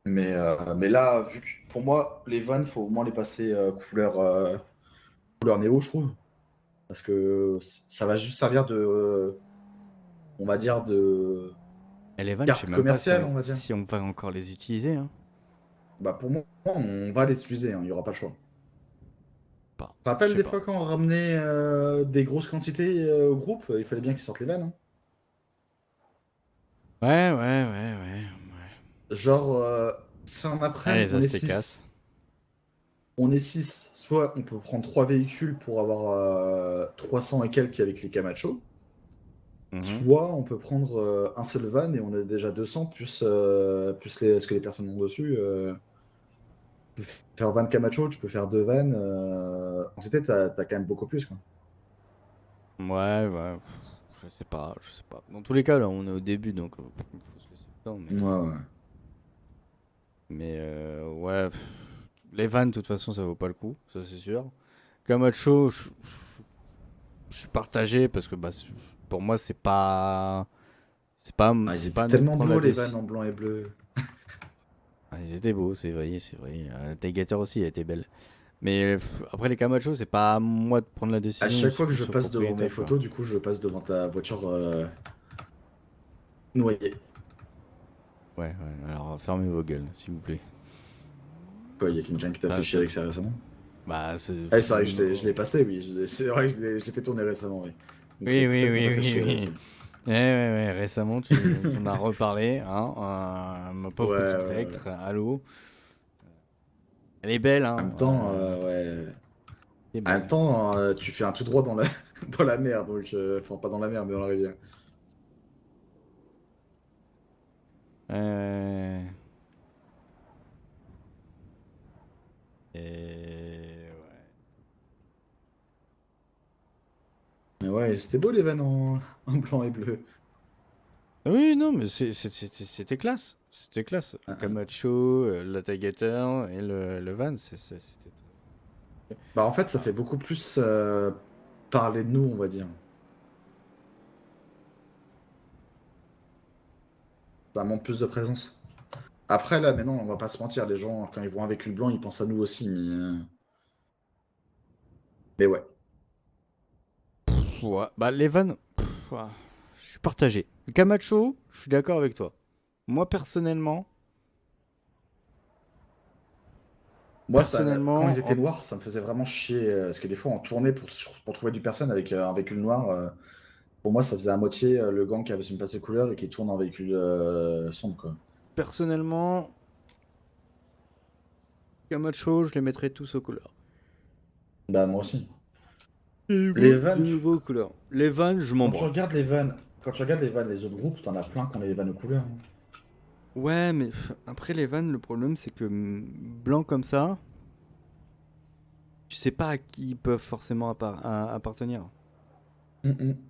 Mais là, vu que pour moi, les vannes, faut au moins les passer couleur Néo, je trouve. Parce que ça va juste servir de, on va dire, de Et les vannes, je sais carte même pas commerciale, on va dire. si on va encore les utiliser. Hein. Bah pour moi, on va les utiliser, hein, il n'y aura pas le choix. Pas, Tu te je rappelles sais des pas. fois quand on ramenait des grosses quantités au groupe, il fallait bien qu'ils sortent les vannes. Hein. Ouais. Genre, si en Ah, après les Aztecas. on est 6, soit on peut prendre 3 véhicules pour avoir 300 et quelques avec les Camacho, Mhm. soit on peut prendre un seul van et on a déjà 200 plus ce que les personnes ont dessus. Tu peux faire van Camacho, tu peux faire 2 vannes. En fait, t'as quand même beaucoup plus. Quoi. Ouais. Je sais pas. Dans tous les cas, là, on est au début, donc il faut se laisser le temps. Ouais. Mais ouais, les vannes, de toute façon, ça vaut pas le coup, ça c'est sûr. Camacho, je suis partagé parce que bah, pour moi, Ah, ils c'est étaient pas à nous de tellement prendre la beaux les vannes décision. en blanc et bleu. Ah, ils étaient beaux, c'est vrai. Tailgater aussi, elle était belle. Mais après les Camacho, c'est pas à moi de prendre la À décision. chaque c'est fois que plus je au passe devant mes propriétaire, quoi. photos, du coup, je passe devant ta voiture noyée. Ouais, ouais. Alors fermez vos gueules, s'il vous plaît. Quoi, il y a quelqu'un qui t'a fait Ah, chier avec ça récemment? bah, c'est. Ah, c'est vrai que je l'ai passé, oui. C'est vrai que je l'ai fait tourner récemment, oui. Donc Oui, oui, peut-être qu'on oui, t'a fait oui, chier avec oui. elle. Ouais, ouais, ouais. Récemment, tu en as reparlé, hein. Ma Ouais, pauvre petite ouais, ouais. Vectre, allô. Elle est belle, En hein. même temps, ouais. Elle est En même belle. temps, tu fais un tout droit dans la, dans la mer, donc. Enfin, pas dans la mer, mais dans la rivière. Euh... Et... Ouais. Mais ouais, c'était beau les vannes en blanc et bleu. Oui, non, mais c'était classe. C'était classe. Ah, ah. Camacho, l'Atagator et le Van, c'était très... Bah, en fait, ça Ah. fait beaucoup plus parler de nous, on va dire. Ça montre plus de présence. Après, là, maintenant, on va pas se mentir, les gens, quand ils voient un véhicule blanc, ils pensent à nous aussi, mais ouais. Ouais. Bah, les Van, ouah, je suis partagé. Le Camacho, je suis d'accord avec toi. Moi, Moi, ça, quand ils personnellement, étaient noirs, ça me faisait vraiment chier, parce que des fois, on tournait pour trouver du personne avec un véhicule noir. Pour moi, ça faisait à moitié le gang qui avait une passée couleur et qui tourne en véhicule sombre, quoi. personnellement, Camacho, je les mettrais tous aux couleurs. Bah, moi aussi. De Les vannes, nouveau couleurs. Les Van, je m'en quand tu branle. regardes les vannes, quand tu regardes les vannes des autres groupes, t'en as plein qui ont les vannes aux couleurs, hein. Ouais, mais après les Van, le problème, c'est que blanc comme ça, tu sais pas à qui ils peuvent forcément appartenir. Mhm.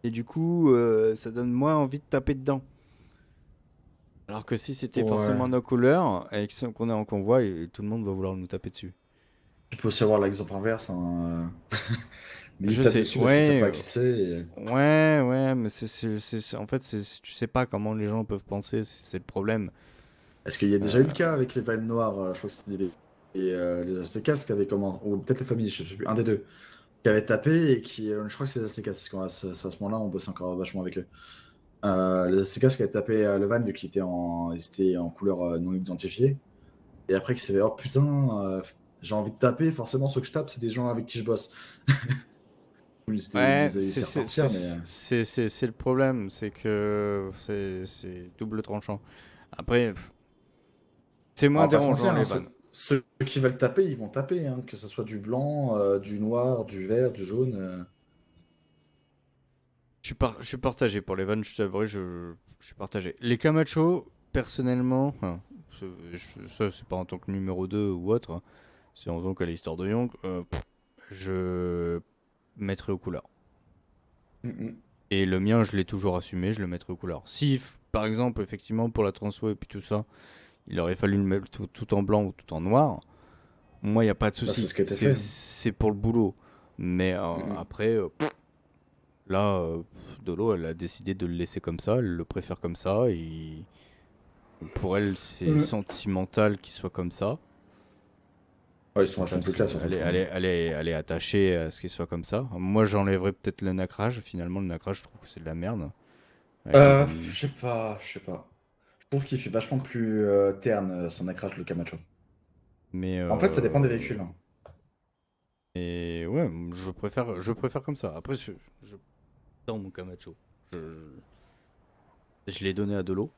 Et du coup, ça donne moins envie de taper dedans. Alors que si c'était Ouais. forcément nos couleurs, et qu'on est en convoi, et tout le monde va vouloir nous taper dessus. Tu peux aussi avoir l'exemple inverse, hein. Mais ils Je tapent sais, dessus parce qu'ils savent ouais, pas qui c'est. ouais, mais en fait, tu sais pas comment les gens peuvent penser, c'est le problème. Est-ce qu'il y a déjà eu Euh, le cas avec les vannes noires? Je crois que c'était les Aztecas qui avaient commencé, ou peut-être les familles, je sais plus, un des deux, qui avait tapé et qui, je crois que c'est les Aztecas, parce à ce moment-là, on bossait encore vachement avec eux. Les Aztecas qui avaient tapé le van vu il était en couleur non identifiée. Et après, qui s'est dit, oh putain, j'ai envie de taper, forcément, ceux que je tape, c'est des gens avec qui je bosse. Ils ouais, avaient laissé repartir, mais. c'est le problème, c'est que c'est double tranchant. Après, c'est On moins va pas se dérangeant mentir, hein, les vannes. ceux qui veulent taper, ils vont taper, hein, que ce soit du blanc, du noir, du vert, du jaune. Je suis partagé pour les vannes, je t'avouerai, je suis partagé. Les Camacho, personnellement, enfin, ça c'est pas en tant que numéro 2 ou autre, hein, c'est en tant qu'à l'histoire de Young, je mettrai aux couleurs. Mhm. Et le mien, je l'ai toujours assumé, je le mettrai aux couleurs. Si, par exemple, effectivement, pour la transfo et puis tout ça, il aurait fallu le mettre tout en blanc ou tout en noir, moi, il n'y a pas de Bah, c'est souci. ce qui a été fait, hein. C'est pour le boulot. Mais Mhm. après, là, Dolo, elle a décidé de le laisser comme ça, elle le préfère comme ça, et pour elle, c'est Ouais. sentimental qu'il soit comme ça. Ouais, ils sont vachement plus classe, en fait, hein. Elle est attachée à ce qu'il soit comme ça. Moi, j'enlèverais peut-être le nacrage. Finalement, le nacrage, je trouve que c'est de la merde. Avec les Je amis. sais pas, je sais pas. Je trouve qu'il fait vachement plus terne son ancrage, le Camacho. Mais, En fait, ça dépend des véhicules, hein. et ouais, je préfère comme ça. Après, je dans mon Camacho. Je, je l'ai donné à Dolo.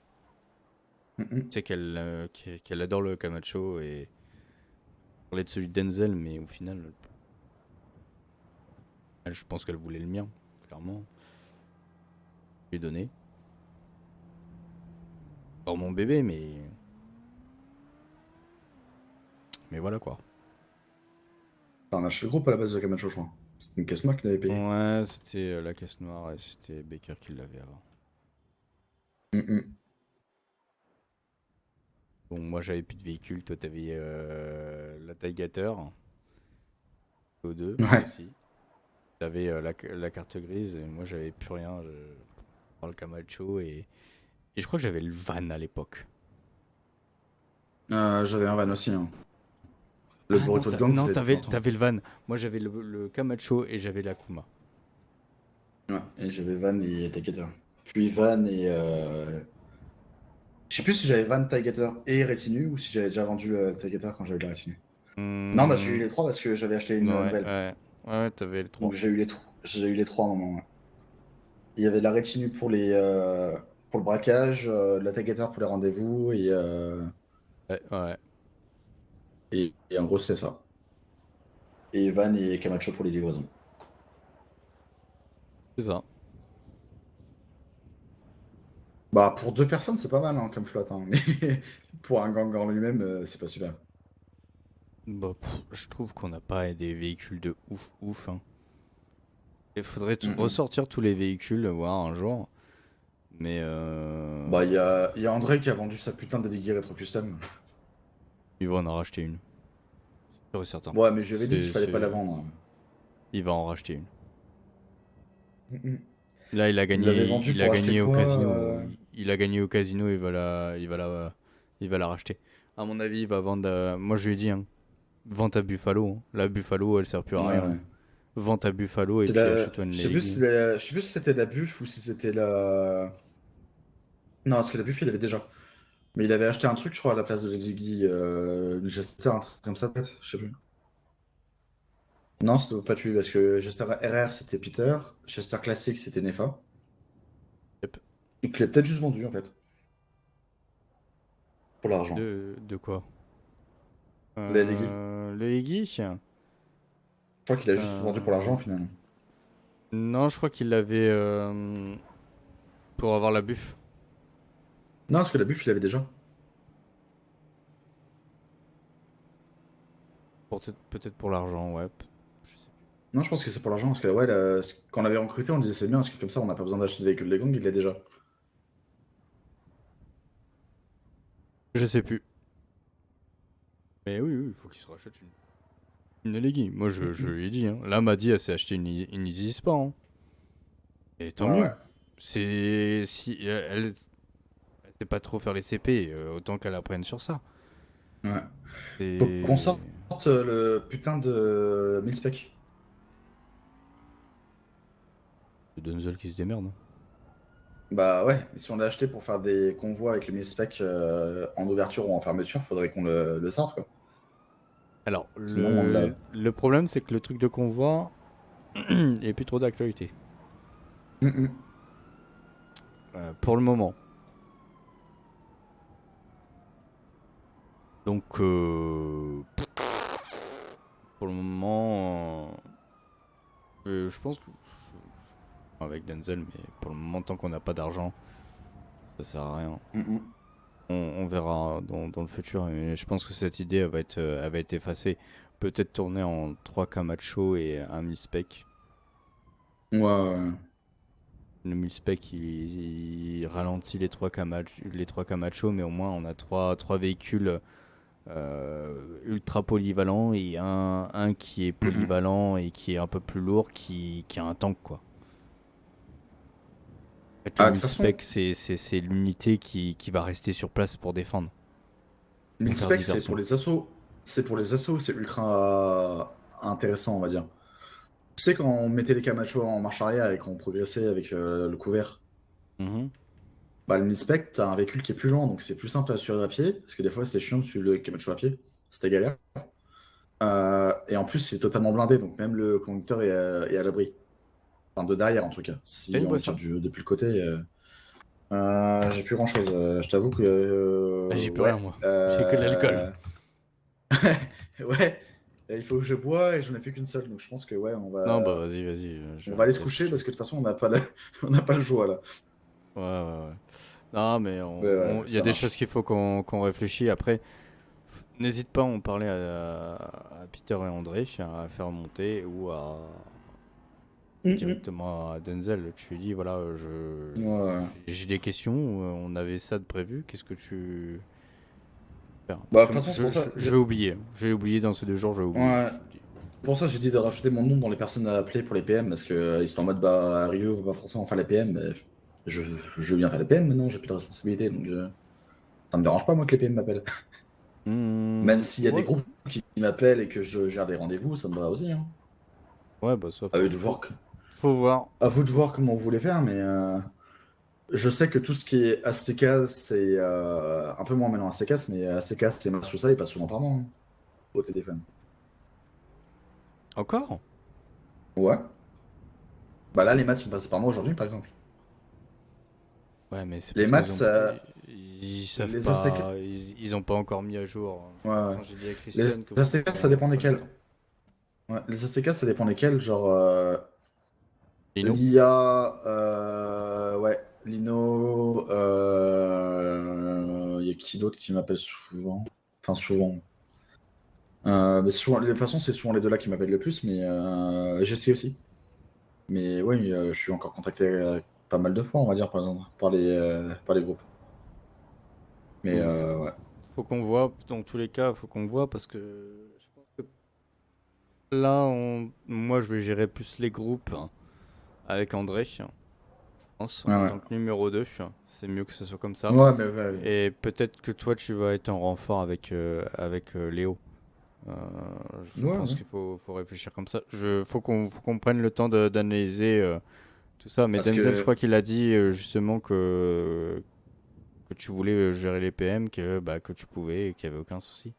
Mhm. Tu sais qu'elle adore le Camacho et parlait de celui de Denzel, mais au final, je pense qu'elle voulait le mien, clairement. Je lui ai donné. Pour mon bébé, mais voilà quoi. C'est un achat de groupe à la base de Camacho, je crois. C'était une caisse moi qui l'avait payé. Ouais, c'était la caisse noire et c'était Baker qui l'avait avant. Mhm. Bon, moi j'avais plus de véhicule, toi t'avais la Tigator O2 Ouais. aussi. T'avais la carte grise et moi j'avais plus rien. Je prends le Camacho et je crois que j'avais le van à l'époque. J'avais un van aussi, hein. Le Ah non, burrito de gang, non, je l'ai depuis longtemps. t'avais le van. Moi, j'avais le Camacho et j'avais l'Akuma. Ouais, et j'avais Van et Tiger. Puis Van et. Je sais plus si j'avais Van, Tiger et Retinue ou si j'avais déjà vendu le Tiger quand j'avais la Retinue. Non, bah j'ai eu Hmm, les trois parce que j'avais acheté une ouais, nouvelle. ouais. Ouais, t'avais le Donc 3. j'ai eu les trois à un moment. Ouais. Il y avait la Retinue pour le braquage, la Tiger pour les rendez-vous Ouais, ouais, et en gros c'est ça. Et Van et Camacho pour les livraisons. c'est ça. Bah pour deux personnes c'est pas mal hein, comme flotte, hein, mais pour un gang en lui-même c'est pas super. Bah, je trouve qu'on n'a pas des véhicules de ouf, ouf, hein. Il faudrait Mhm. ressortir tous les véhicules, voir un jour. Mais Bah il y a André qui a vendu sa putain de Digi Retro Custom. il va en racheter une. Sûr et certain. Ouais mais je lui avais dit qu'il fallait pas la C'est... vendre. Il va en racheter une. Mhm. Là, Il l'avait vendu il a pour acheter gagné au quoi casino. Il a gagné au casino, il va la racheter. À mon avis, il va vendre. Moi, je lui ai dit, hein, vente à Buffalo, hein. La Buffalo, elle sert plus à Ouais, rien, hein. ouais. Vente à Buffalo et C'est puis la... achète-toi une Je sais plus Lady. je sais plus si c'était la Buff ou si c'était la. Non, parce que la Buff il avait déjà. Mais il avait acheté un truc, je crois, à la place de Lady une Jester, un truc comme ça, peut-être. Je sais plus. Non, c'était pas lui, parce que Jester RR c'était Peter, Jester classique c'était Nefa. Yep. Donc il a peut-être juste vendu en fait, pour l'argent. De quoi Les Lady. Le Lady. Je crois qu'il a juste vendu pour Euh, l'argent finalement. Non, je crois qu'il l'avait pour avoir la buffe. Non, parce que la Buff il avait déjà. Peut-être pour l'argent, ouais. Je sais Non, je pense que c'est pour l'argent, parce que ouais, quand on l'avait recruté, on disait c'est bien, parce que comme ça on n'a pas besoin d'acheter de véhicule de gang, il l'a déjà. plus. Je sais plus. Mais oui, oui, il faut qu'il se rachète une Lady. Moi, je Mhm. lui ai dit, hein. Là, m'a dit, elle s'est acheté une Easy Sport, hein. Et tant Ouais, mieux. ouais. C'est si elle sait pas trop faire les CP, autant qu'elle apprenne sur ça. Ouais. Faut qu'on C'est sorte le putain de mille spec. c'est Denzel qui se démerde, hein. Bah ouais, mais si on l'a acheté pour faire des convois avec le mille spec en ouverture ou en fermeture, faudrait qu'on le sorte quoi. Alors, Sinon on l'a. le problème, c'est que le truc de convoi, il n'y a plus trop d'actualité. Mhm. Pour le moment. Donc, pour le moment, je pense que avec Denzel, mais pour le moment, tant qu'on n'a pas d'argent, ça sert à rien. Mhm. On verra dans le futur. Et je pense que cette idée, elle va être effacée. Peut-être tourner en 3 Camacho et un mille-spec. Ouais, ouais. Le mille-spec, il ralentit les 3 Camacho, mais au moins on a trois véhicules ultra polyvalents et un qui est Mhm. polyvalent et qui est un peu plus lourd, qui a un tank, quoi. En fait, le Ah, de toute façon, mille-spec, c'est l'unité qui va rester sur place pour défendre, pour mille faire spec c'est diversion. pour les assauts. C'est pour les assauts, c'est ultra intéressant, on va dire. Tu sais, quand on mettait les Camacho en marche arrière et qu'on progressait avec le couvert, Mhm. bah, le mid-spec, t'as un véhicule qui est plus lent, donc c'est plus simple à suivre à pied, parce que des fois c'était chiant de suivre le Camacho à pied, c'était galère. Et en plus, c'est totalement blindé, donc même le conducteur est à l'abri. Enfin, de derrière en tout cas. T'as Si une on le tire boisson? depuis le côté, j'ai plus grand-chose. Je t'avoue que Ah, j'y peux rien, ouais, moi. J'ai que de l'alcool. ouais, il faut que je bois et j'en ai plus qu'une seule, donc je pense que ouais, Non, bah vas-y, vas-y, on va aller je se laisse coucher coucher. parce que de toute façon on n'a pas on n'a pas le choix là. Ouais, ouais, ouais. Non, mais Ouais, ouais, il y a ça des choses marche. qu'il faut qu'on réfléchisse. Après, n'hésite pas à en parler à Peter et André, à faire monter ou Mhm. directement à Denzel. Tu lui dis, voilà, Ouais. j'ai des questions, on avait ça de prévu, qu'est-ce que tu... faire? Bah, Parce de que toute façon, c'est pour ça. je vais oublier, hein. Je vais oublier dans ces 2 jours, je vais oublier, Ouais. je te le dis. Pour ça, j'ai dit de rajouter mon nom dans les personnes à appeler pour les PM parce que ils sont en mode bah Rio va pas forcément faire les PM, mais je viens faire les PM maintenant, j'ai plus de responsabilité donc ça me dérange pas moi que les PM m'appellent. Même s'il y a des Ouais, groupes qui m'appellent et que je gère des rendez-vous, ça me va aussi. Hein. ouais, bah ça, À eux de voir, faut voir. à vous de voir comment vous voulez faire, mais je sais que tout ce qui est ACK, c'est un peu moins maintenant ACK, mais ACK, c'est sur ça, il passe souvent par moi hein, au téléphone. Encore? Ouais. Bah là, les maths sont passés par moi aujourd'hui, par exemple. Ouais, mais c'est Les parce qu'ils maths, ont, ils savent les ACK, pas, ils ont pas encore mis à jour. ouais, ouais. Quand j'ai dit à Les Christiane que bon, ACK, ça dépend prenait le desquels. temps. Ouais, les ACK, ça dépend desquels. Genre, Lino? l'IA, ouais, Lino, il y a qui d'autre qui m'appelle souvent? Enfin, souvent. Mais souvent, de toute façon, c'est souvent les deux là qui m'appellent le plus, mais j'essaie aussi. Mais oui, je suis encore contacté pas mal de fois, on va dire, par exemple, par les groupes. Mais Ouf. ouais. Faut qu'on voit, dans tous les cas, faut qu'on voit parce que je pense que là, moi, je vais gérer plus les groupes hein, avec André, je pense, Ouais, en ouais. tant que numéro 2. C'est mieux que ce soit comme ça. Ouais, mais ouais, oui. Et peut-être que toi, tu vas être en renfort avec Léo. Euh, je Ouais, pense ouais. faut réfléchir comme ça. Faut qu'on prenne le temps d'analyser tout ça. Mais Parce Denzel, je que crois qu'il a dit justement que tu voulais gérer les PM, que tu pouvais, et qu'il n'y avait aucun souci.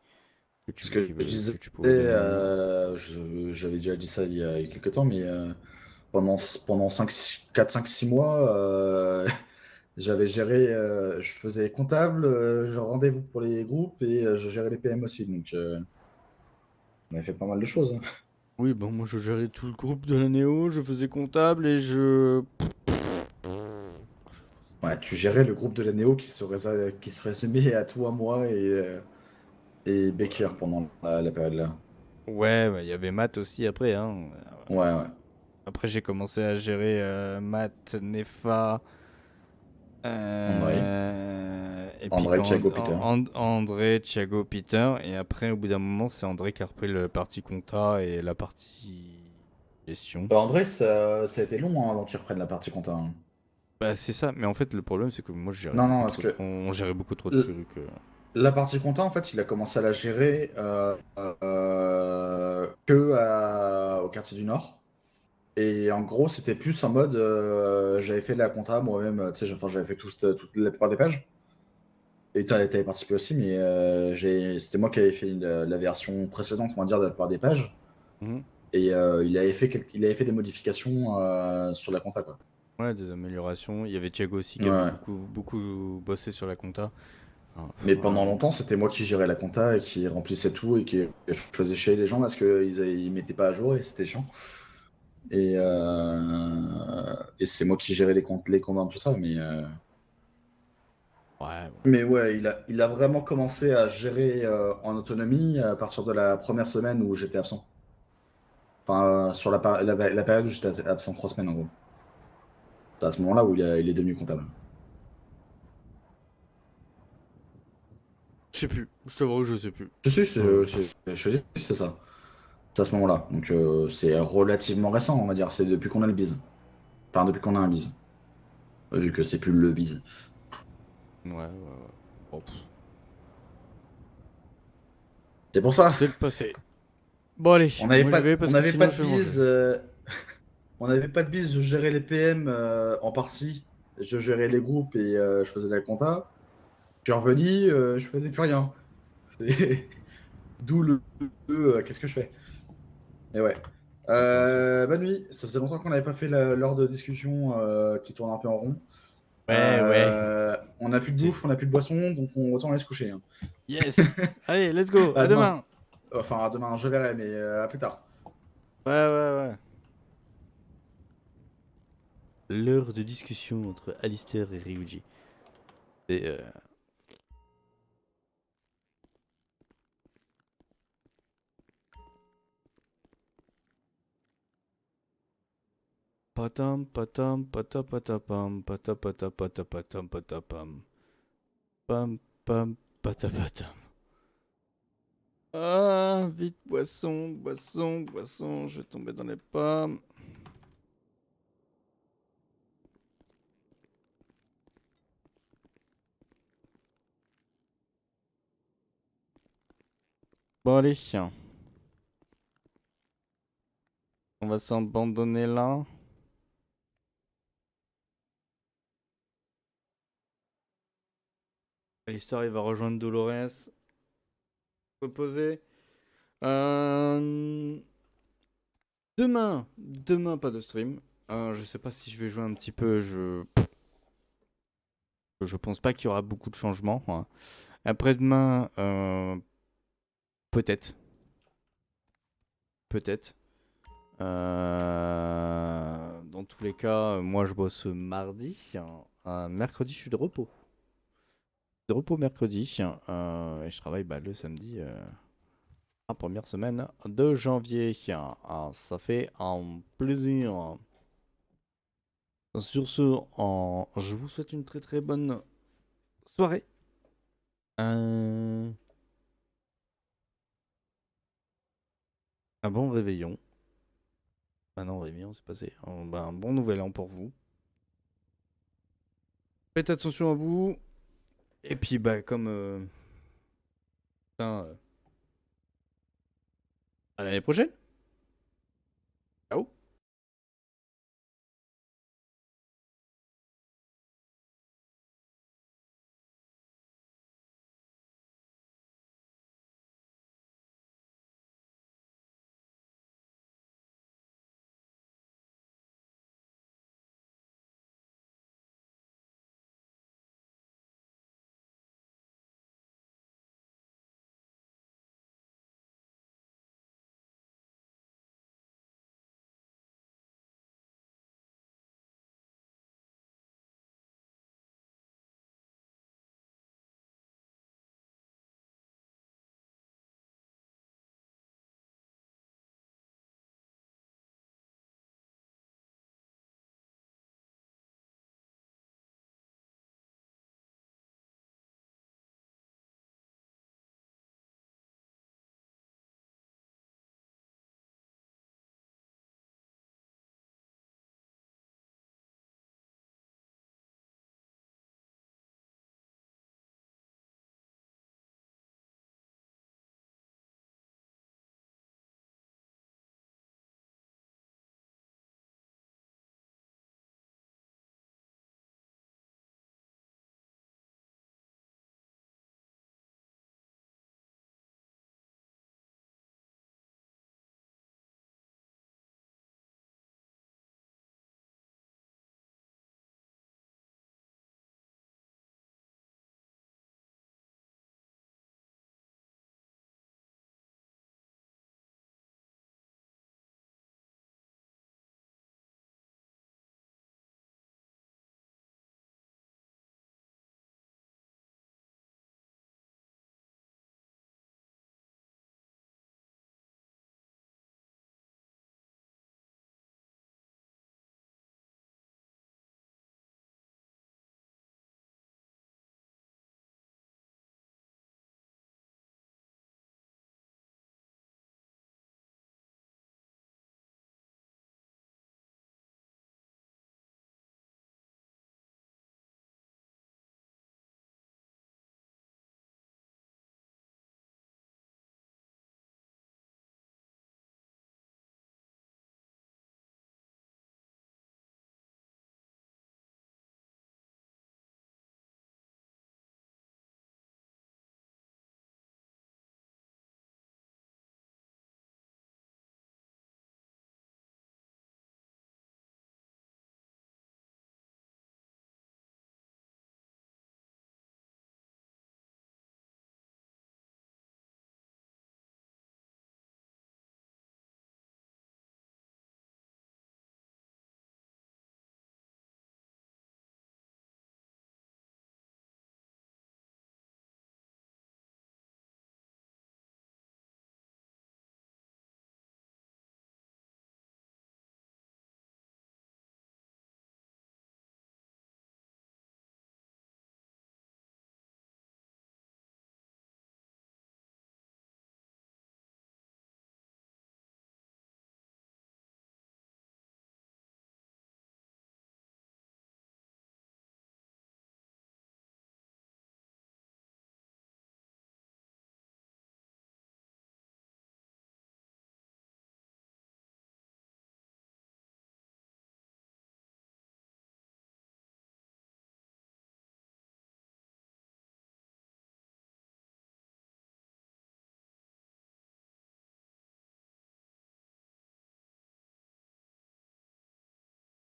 Que Ce tu, que je que disais, tu pouvais donner un numéro. j'avais déjà dit ça il y a quelques temps, mais pendant 4, 5, 6 mois, j'avais géré, je faisais comptable, je rendez-vous pour les groupes et je gérais les PM aussi. Donc, on avait fait pas mal de choses. Hein. Oui, bon, moi je gérais tout le groupe de la Néo, je faisais comptable et je. Ouais, tu gérais le groupe de la Néo qui se résumait à toi, moi et Becker pendant la période là. Ouais, bah, il y avait Matt aussi après, hein. Ouais, ouais. Après, j'ai commencé à gérer Matt, Nefa, André, et puis André, quand Thiago, Peter. André, Thiago, Peter, et après, au bout d'un moment, c'est André qui a repris la partie compta et la partie gestion. André, ça a été long hein, avant qu'il reprenne la partie compta. Hein. Bah, c'est ça, mais en fait, le problème, c'est que moi, je gérais Non, non, beaucoup parce trop que on gérait beaucoup trop de l- trucs. la partie compta, en fait, il a commencé à la gérer que au quartier du Nord. Et en gros, c'était plus en mode, j'avais fait de la compta moi-même, tu sais, enfin, j'avais fait toute la plupart des pages. Et tu avais participé aussi, mais c'était moi qui avais fait la version précédente, on va dire, de la plupart des pages. Mhm. Et il avait fait des modifications sur la compta, quoi. Ouais, des améliorations. Il y avait Thiago aussi qui avait Ouais. beaucoup bossé sur la compta. Enfin, Mais pendant longtemps, c'était moi qui gérais la compta et qui remplissait tout et qui je faisais chier les gens parce qu'ils mettaient pas à jour et c'était chiant. Et c'est moi qui gérais les comptes, les commandes, tout ça. ouais, bon. Mais ouais, il a vraiment commencé à gérer en autonomie à partir de la première semaine où j'étais absent. Enfin, sur la période où j'étais absent 3 semaines en gros. C'est à ce moment-là où il est devenu comptable. Je sais plus. Je t'avoue, je sais plus. Si, si, Euh, c'est ça. C'est à ce moment-là. Donc c'est relativement récent, on va dire. C'est depuis qu'on a le bise. Enfin, depuis qu'on a un bise. Vu que c'est plus le bise. ouais, ouais, ouais. Bon, C'est pour ça. c'est le passé. Bon, allez, On n'avait moi j'y pas, vais on parce que n'avait pas sinon de je vais manger. bise. On n'avait pas de bise. Je gérais les PM en partie. Je gérais les groupes et je faisais de la compta. Je suis revenu, je faisais plus rien. C'est- D'où qu'est-ce que je fais? Et ouais. Compréhensible. Bonne nuit. Ça faisait longtemps qu'on n'avait pas fait l'heure de discussion qui tourne un peu en rond. Ouais, ouais. On n'a plus de J'ai- bouffe, on n'a plus de boisson, donc on retourne aller se coucher. Hein. Yes. Allez, let's go. À À demain. demain. Enfin, à demain, je verrai, mais à plus tard. Ouais, ouais, ouais. L'heure de discussion entre Alistair et Ryuji. Et patam patam patapatapam patapatapatapatam patapam pam pam patapatam. Ah, vite, boisson, boisson, boisson, je vais tomber dans les pommes. Bon, allez. On va s'abandonner là. L'histoire, il va rejoindre Dolores. Reposer. Euh, Demain, pas de stream. Je sais pas si je vais jouer un petit peu. Je pense pas qu'il y aura beaucoup de changements, hein. Après-demain, peut-être. Peut-être. Dans tous les cas, moi je bosse mardi. Mercredi, je suis de repos. De repos mercredi. Et je travaille le samedi. La première semaine de janvier. Ça fait un plaisir. Sur ce, je vous souhaite une très très bonne soirée. Un bon réveillon. Ah non, réveillon, c'est passé. Un bon nouvel an pour vous. Faites attention à vous. Et puis, comme... putain, à l'année prochaine. Ciao.